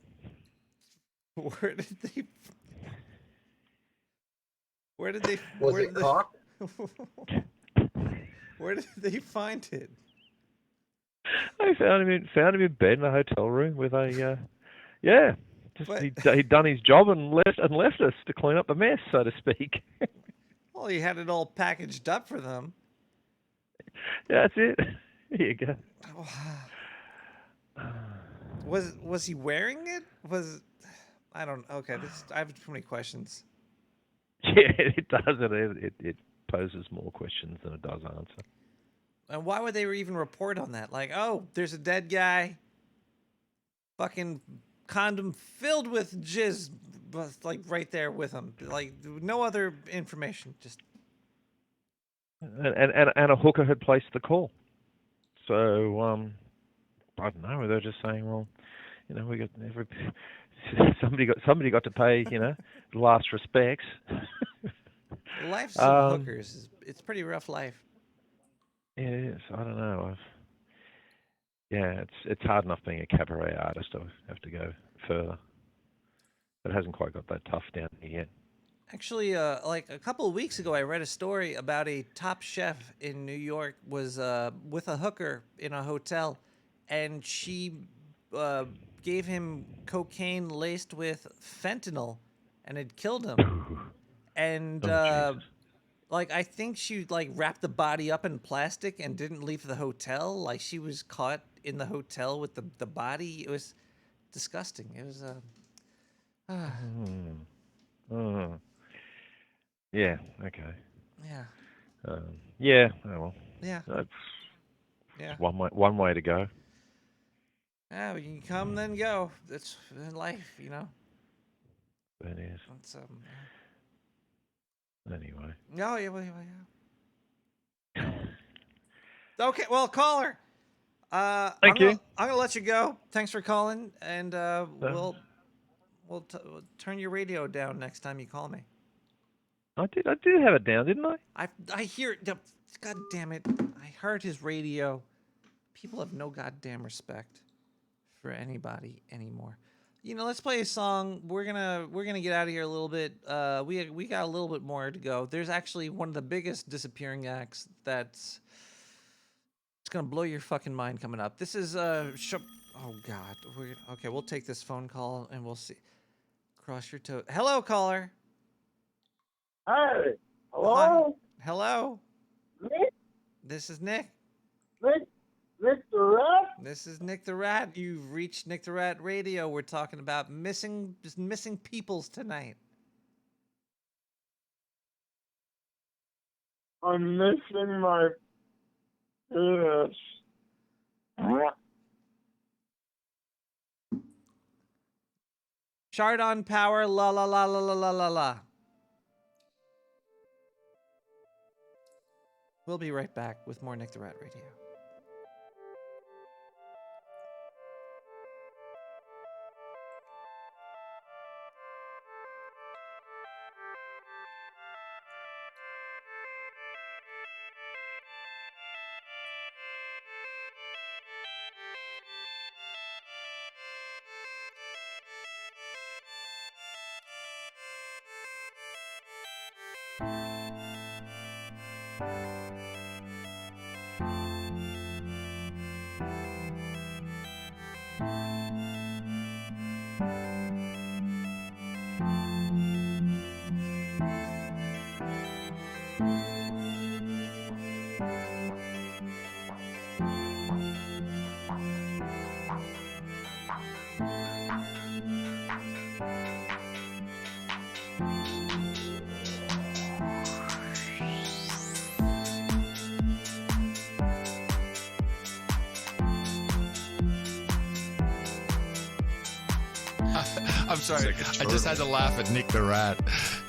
Where did they? Where did they? Was where it did they- cocked? Where did they find it? I found him in bed in a hotel room with a yeah. He'd done his job and left us to clean up the mess, so to speak. Well, he had it all packaged up for them. Yeah, that's it. Here you go. Was he wearing it? I don't. Okay, I have too many questions. Yeah, it does. It poses more questions than it does answer. And why would they even report on that? Like, oh, there's a dead guy. Fucking condom filled with jizz, like right there with him. Like no other information. Just. And a hooker had placed the call. So I don't know. They're just saying, well, we got somebody got to pay, last respects. Life's of hookers. It's pretty rough life. Yeah, it is. I don't know. It's hard enough being a cabaret artist. I have to go further. It hasn't quite got that tough down here yet. Actually, like a couple of weeks ago, I read a story about a top chef in New York was with a hooker in a hotel, and she gave him cocaine laced with fentanyl, and it killed him. And like I think she wrapped the body up in plastic and didn't leave the hotel. Like she was caught in the hotel with the body. It was disgusting. It was Yeah. Okay. Yeah. Yeah. Oh well. Yeah. That's Yeah. one way to go. Yeah, you can come then go. That's life, It is. That's, Anyway. No, yeah. Okay, well, caller. Thank you. I'm gonna let you go. Thanks for calling, and we'll turn your radio down next time you call me. I did have it down, didn't I? I hear. God damn it! I heard his radio. People have no goddamn respect for anybody anymore. Let's play a song. We're gonna get out of here a little bit. We got a little bit more to go. There's actually one of the biggest disappearing acts that's it's gonna blow your fucking mind coming up. This is oh god. Okay, we'll take this phone call and we'll see. Cross your toe. Hello, caller. Hey, hello? Hi. Hello. Nick? This is Nick. Nick the Rat? This is Nick the Rat. You've reached Nick the Rat Radio. We're talking about missing peoples tonight. I'm missing my penis. Chardon Power, la la la la la la la la. We'll be right back with more Nick the Rat Radio. I'm sorry. I just had to laugh at Nick the Rat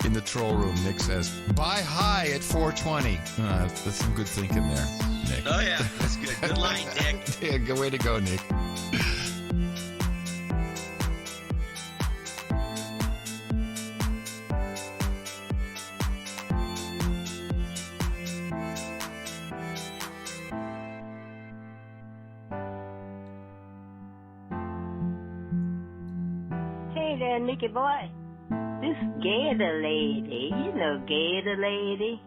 in the troll room. Nick says, buy high at 420. That's some good thinking there, Nick. Oh, yeah. That's good. Good line, Nick. Yeah, good way to go, Nick. Hey there, Nicky boy. This Gator lady, you know Gator lady?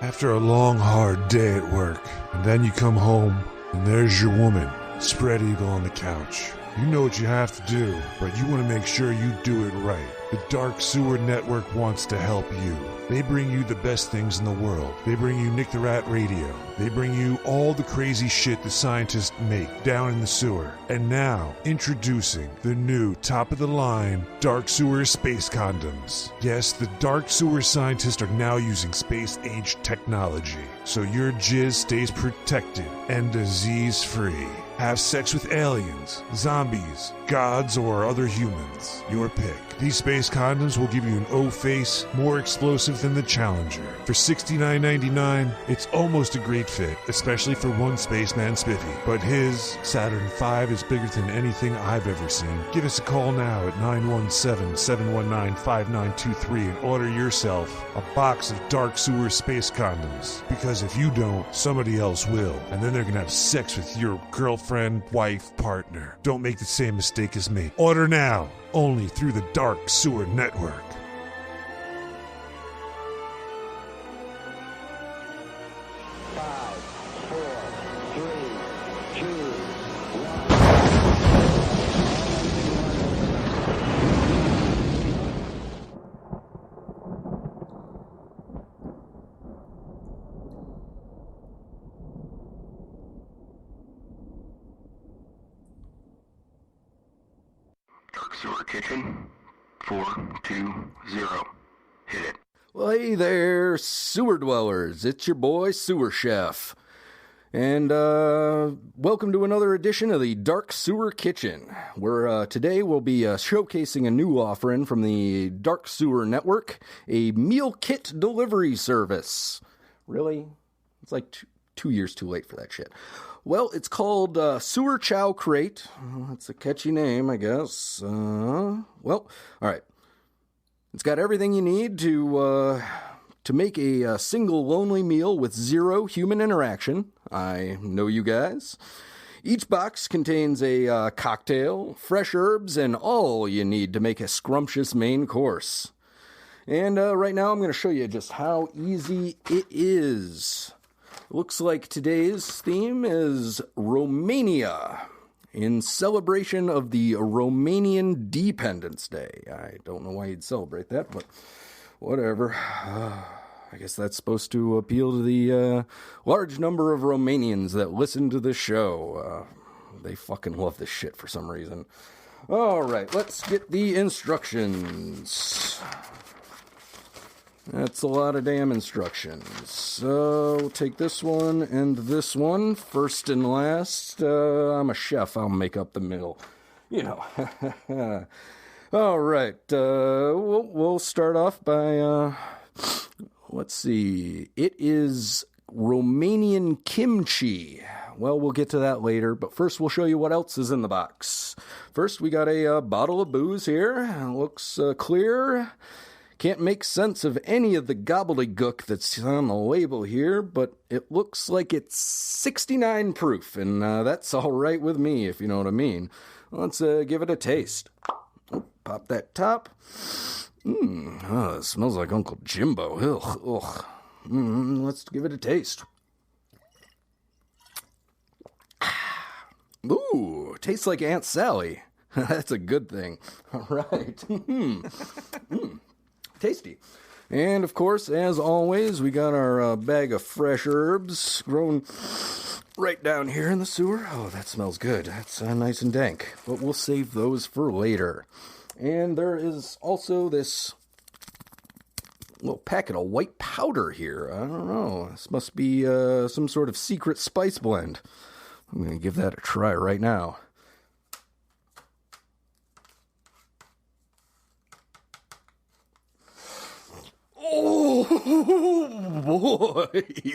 After a long, hard day at work, and then you come home, and there's your woman, spread eagle on the couch. You know what you have to do, but you want to make sure you do it right. The Dark Sewer Network wants to help you. They bring you the best things in the world. They bring you Nick the Rat Radio. They bring you all the crazy shit the scientists make down in the sewer. And now, introducing the new top-of-the-line Dark Sewer Space Condoms. Yes, the Dark Sewer scientists are now using space-age technology, so your jizz stays protected and disease-free. Have sex with aliens, zombies, gods, or other humans. Your pick. These space condoms will give you an O-face, more explosive than the Challenger. For $69.99, it's almost a great fit, especially for one spaceman Spiffy. But his Saturn V is bigger than anything I've ever seen. Give us a call now at 917-719-5923 and order yourself a box of Dark Sewer space condoms. Because if you don't, somebody else will. And then they're gonna have sex with your girlfriend, wife, partner. Don't make the same mistake as me. Order now, only through the Dark Sewer Network. Dark Sewer Kitchen, 420. Hit it. Well, hey there, sewer dwellers. It's your boy, Sewer Chef. And welcome to another edition of the Dark Sewer Kitchen, where today we'll be showcasing a new offering from the Dark Sewer Network, a meal kit delivery service. Really? It's like 2 years too late for that shit. Well, it's called Sewer Chow Crate. That's a catchy name, I guess. Well, all right. It's got everything you need to make a single lonely meal with zero human interaction. I know you guys. Each box contains a cocktail, fresh herbs, and all you need to make a scrumptious main course. And right now I'm going to show you just how easy it is. Looks like today's theme is Romania, in celebration of the Romanian Dependence Day. I don't know why you'd celebrate that, but whatever. I guess that's supposed to appeal to the large number of Romanians that listen to the show. They fucking love this shit for some reason. All right, let's get the instructions. That's a lot of damn instructions. So we'll take this one and this one, first and last. I'm a chef, I'll make up the middle. You know. All right, we'll start off by, let's see. It is Romanian kimchi. Well, we'll get to that later, but first we'll show you what else is in the box. First, we got a bottle of booze here. Looks clear. Can't make sense of any of the gobbledygook that's on the label here, but it looks like it's 69 proof, and that's all right with me, if you know what I mean. Let's give it a taste. Oh, pop that top. Oh, it smells like Uncle Jimbo. Ugh. Let's give it a taste. Ooh, tastes like Aunt Sally. That's a good thing. All right. Tasty. And, of course, as always, we got our bag of fresh herbs grown right down here in the sewer. Oh, that smells good. That's nice and dank. But we'll save those for later. And there is also this little packet of white powder here. I don't know. This must be some sort of secret spice blend. I'm going to give that a try right now. Oh, boy.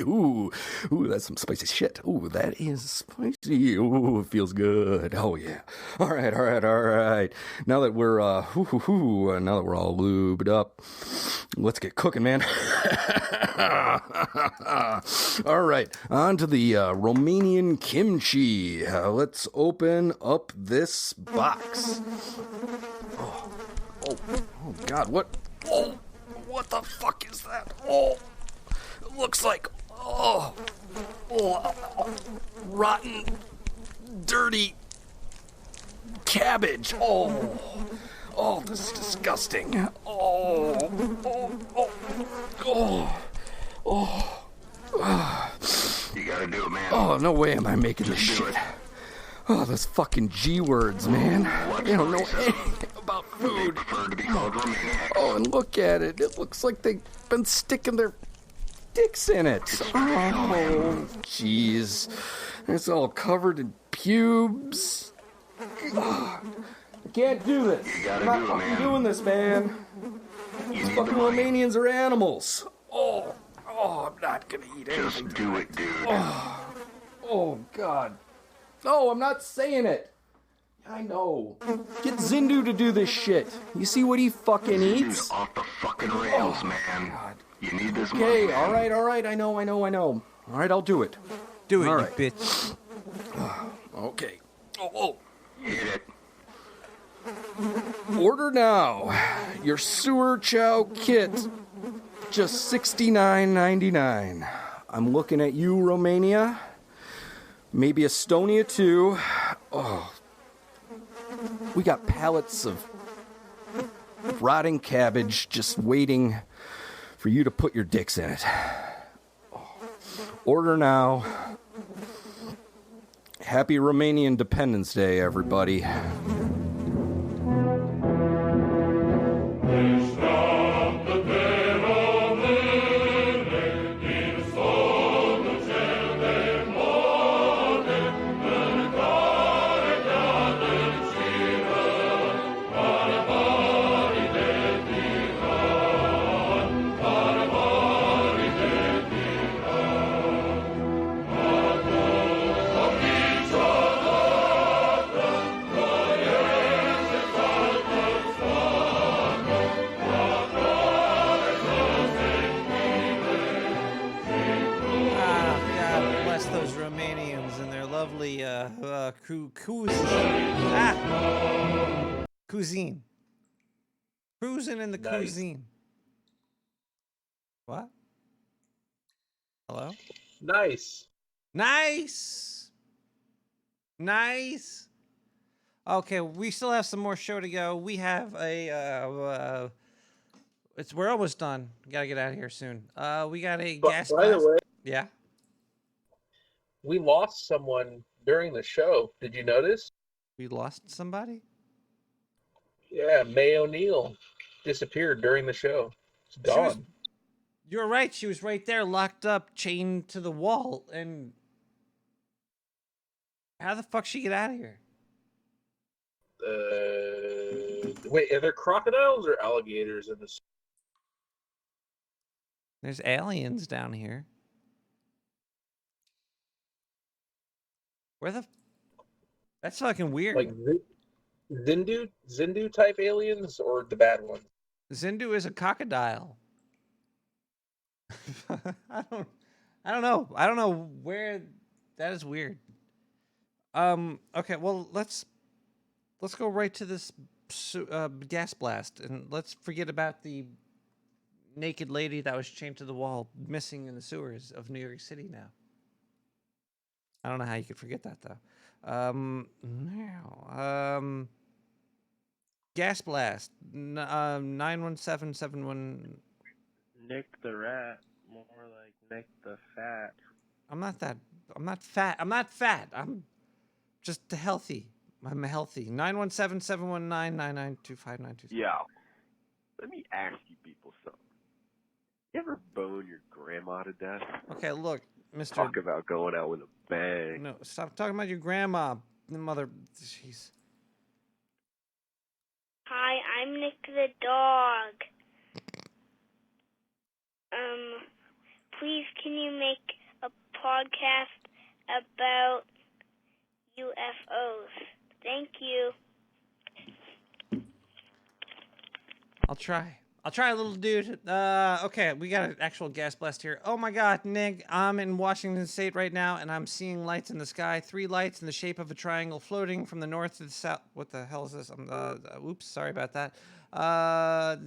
Ooh, that's some spicy shit. Ooh, that is spicy. Ooh, it feels good. Oh, yeah. All right. Now that we're, now that we're all lubed up, let's get cooking, man. All right, on to the Romanian kimchi. Let's open up this box. Oh, God, what? Oh. What the fuck is that? Oh, It looks like, rotten, dirty cabbage. Oh, this is disgusting. You gotta do it, man. Oh, no way am I making this shit. Oh, those fucking G words, man. They don't know anything about food. Oh, and look at it. It looks like they've been sticking their dicks in it. Oh, jeez. It's all covered in pubes. I can't do this. I'm not fucking doing this, man. These fucking Romanians are animals. Oh, I'm not gonna eat anything. Just do it, dude. Oh, God. No, I'm not saying it. I know. Get Zindu to do this shit. You see what he fucking eats? Off the fucking rails, man. God. You need this Okay, money, all right. I know. All right, I'll do it. Do it, all you right. bitch. Okay. Oh. Hit it. Order now. Your sewer chow kit. Just $69.99. I'm looking at you, Romania. Maybe Estonia, too. Oh. We got pallets of rotting cabbage just waiting for you to put your dicks in it. Order now. Happy Romanian Independence Day, everybody. Cuisine. Cruising in the cuisine. What? Hello? Nice. Okay, we still have some more show to go. We have we're almost done. We gotta get out of here soon. We got a gas By the blast. way, Yeah. We lost someone during the show. Did you notice? We lost somebody? Yeah, May O'Neill disappeared during the show. It's gone. You're right. She was right there, locked up, chained to the wall. And how the fuck she get out of here? Wait, are there crocodiles or alligators in this? There's aliens down here. Where the? That's fucking weird. Like Zindu type aliens or the bad ones? Zindu is a crocodile. I don't know. I don't know where. That is weird. Okay. Well, let's go right to this gas blast, and let's forget about the naked lady that was chained to the wall, missing in the sewers of New York City. Now, I don't know how you could forget that though. Gas blast. 91771. Nick the Rat, more like Nick the Fat. I'm not fat. I'm just healthy. I'm healthy. 917-719-992592. Yeah. Let me ask you people something. You ever bone your grandma to death? Okay, look, Mr. Talk about going out with a bang. No, stop talking about your grandma, mother. Jeez. Hi, I'm Nick the dog. Please can you make a podcast about UFOs? Thank you. I'll try, little dude. Okay, we got an actual gas blast here. Oh my God, Nick, I'm in Washington State right now, and I'm seeing lights in the sky. 3 lights in the shape of a triangle floating from the north to the south. What the hell is this? Oops, sorry about that.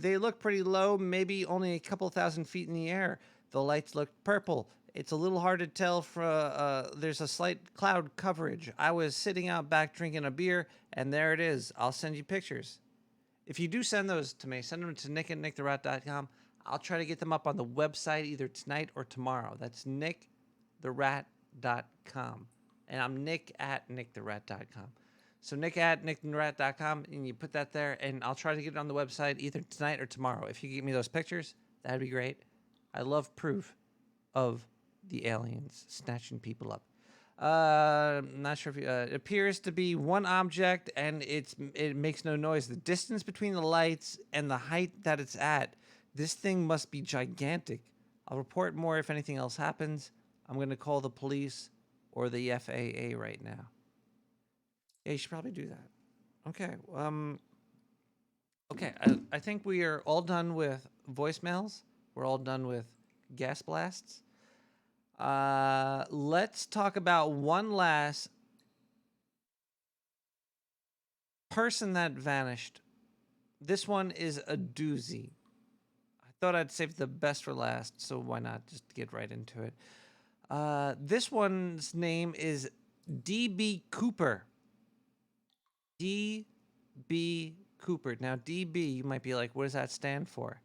They look pretty low, maybe only a couple thousand feet in the air. The lights looked purple. It's a little hard to tell there's a slight cloud coverage. I was sitting out back drinking a beer, and there it is. I'll send you pictures. If you do send those to me, send them to nick@nicktherat.com. I'll try to get them up on the website either tonight or tomorrow. That's nicktherat.com. And I'm nick@nicktherat.com. So nick@nicktherat.com, and you put that there, and I'll try to get it on the website either tonight or tomorrow. If you get me those pictures, that'd be great. I love proof of the aliens snatching people up. I'm not sure if it appears to be one object, and it makes no noise. The distance between the lights and the height that it's at, this thing must be gigantic. I'll report more if anything else happens. I'm going to call the police or the FAA right now. Yeah, you should probably do that. Okay. Okay. I think we are all done with voicemails. We're all done with gas blasts. Let's talk about one last person that vanished. This one is a doozy. I thought I'd save the best for last, so why not just get right into it? This one's name is D.B. Cooper. D.B. Cooper. Now, D.B., you might be like, what does that stand for?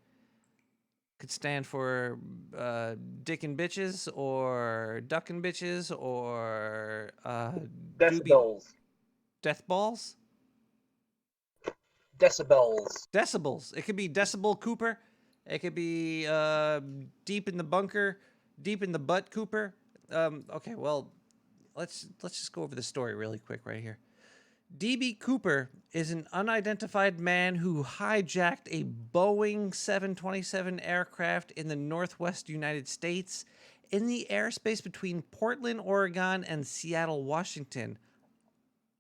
Could stand for dick and bitches, or duck and bitches, or decibels. Death balls? Decibels. Decibels. It could be Decibel Cooper. It could be deep in the bunker, deep in the butt Cooper. Okay, well, let's just go over the story really quick right here. D.B. Cooper is an unidentified man who hijacked a Boeing 727 aircraft in the northwest United States in the airspace between Portland, Oregon, and Seattle, Washington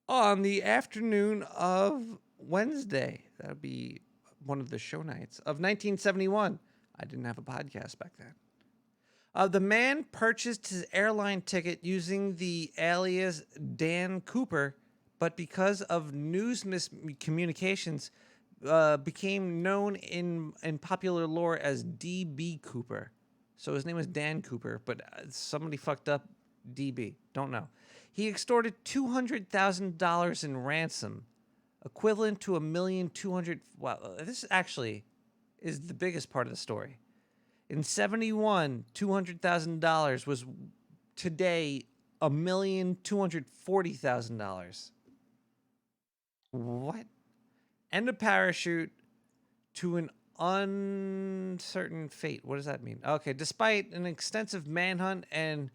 on the afternoon of Wednesday. That would be one of the show nights of 1971. I didn't have a podcast back then. The man purchased his airline ticket using the alias Dan Cooper, but because of news miscommunications, became known in popular lore as D.B. Cooper. So his name was Dan Cooper, but somebody fucked up D.B. Don't know. He extorted $200,000 in ransom, equivalent to $1,200,000. Wow, this actually is the biggest part of the story. In 71, $200,000 was today $1,240,000. What? And a parachute to an uncertain fate. What does that mean? Okay, despite an extensive manhunt and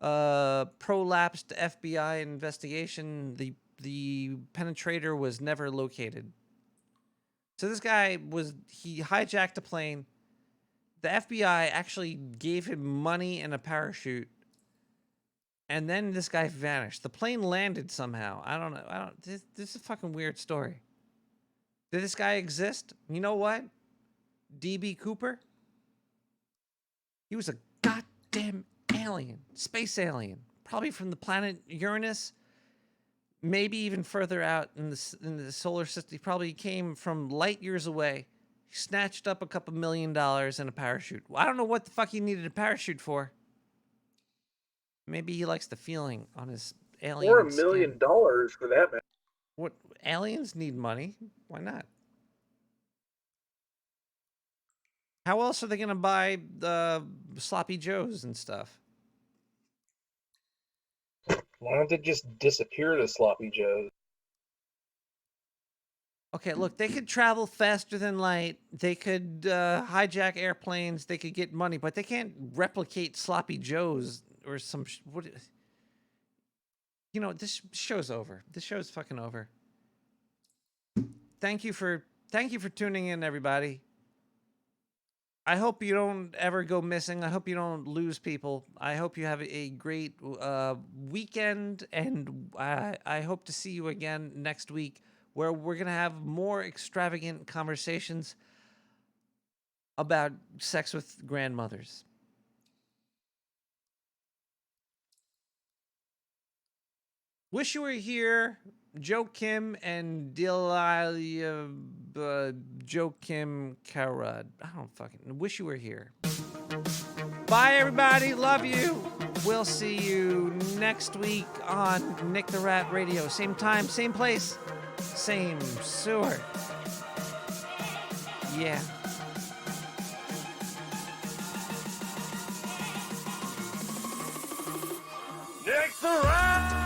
prolapsed FBI investigation, the penetrator was never located. So this guy he hijacked a plane. The FBI actually gave him money and a parachute. And then this guy vanished. The plane landed somehow. I don't know. This is a fucking weird story. Did this guy exist? You know what? D.B. Cooper? He was a goddamn alien. Space alien. Probably from the planet Uranus. Maybe even further out in the solar system. He probably came from light years away. He snatched up a couple $1 million in a parachute. I don't know what the fuck he needed a parachute for. Maybe he likes the feeling on his alien Or $1 million for that matter. What, aliens need money? Why not? How else are they going to buy the sloppy joes and stuff? Why don't they just disappear the sloppy joes? Okay, look, they could travel faster than light. They could hijack airplanes. They could get money, but they can't replicate sloppy joes or some. You know, this show's over. This show's fucking over. Thank you for tuning in, everybody. I hope you don't ever go missing. I hope you don't lose people. I hope you have a great weekend, and I hope to see you again next week, where we're going to have more extravagant conversations about sex with grandmothers. Wish You Were Here, Joe Kim and Delia Joe Kim Karad. I don't fucking wish you were here. Bye, everybody. Love you. We'll see you next week on Nick the Rat Radio. Same time, same place, same sewer. Yeah. Nick the Rat!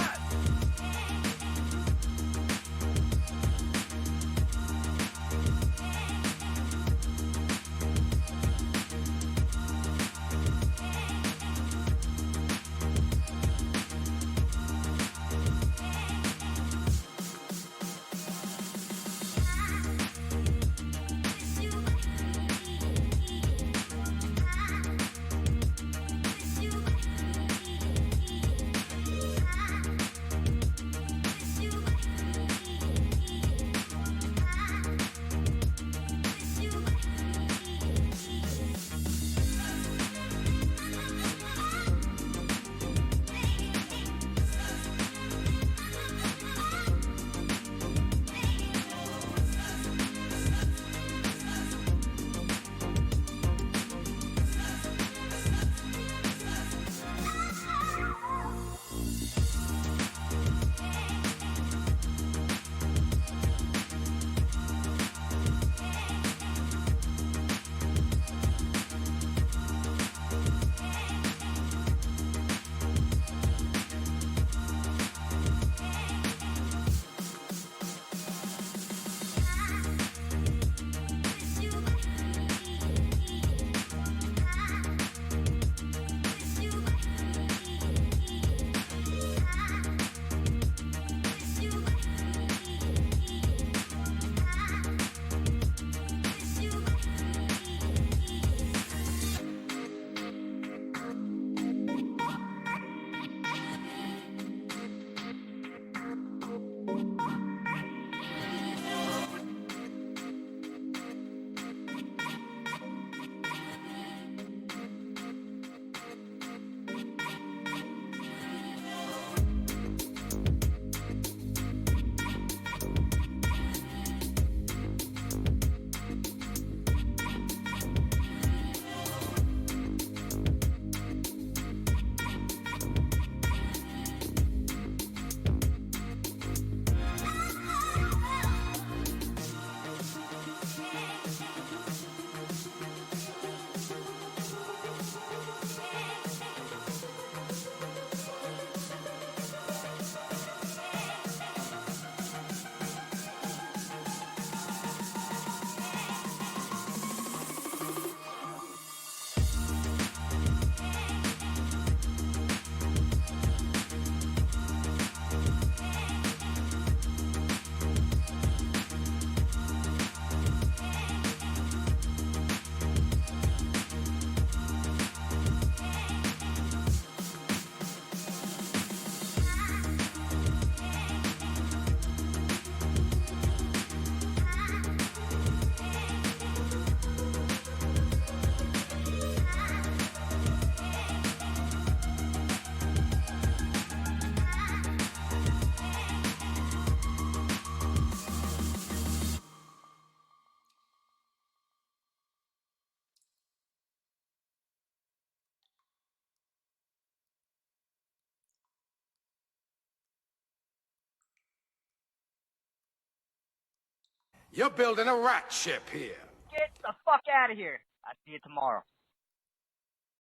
You're building a rat ship here. Get the fuck out of here. I'll see you tomorrow.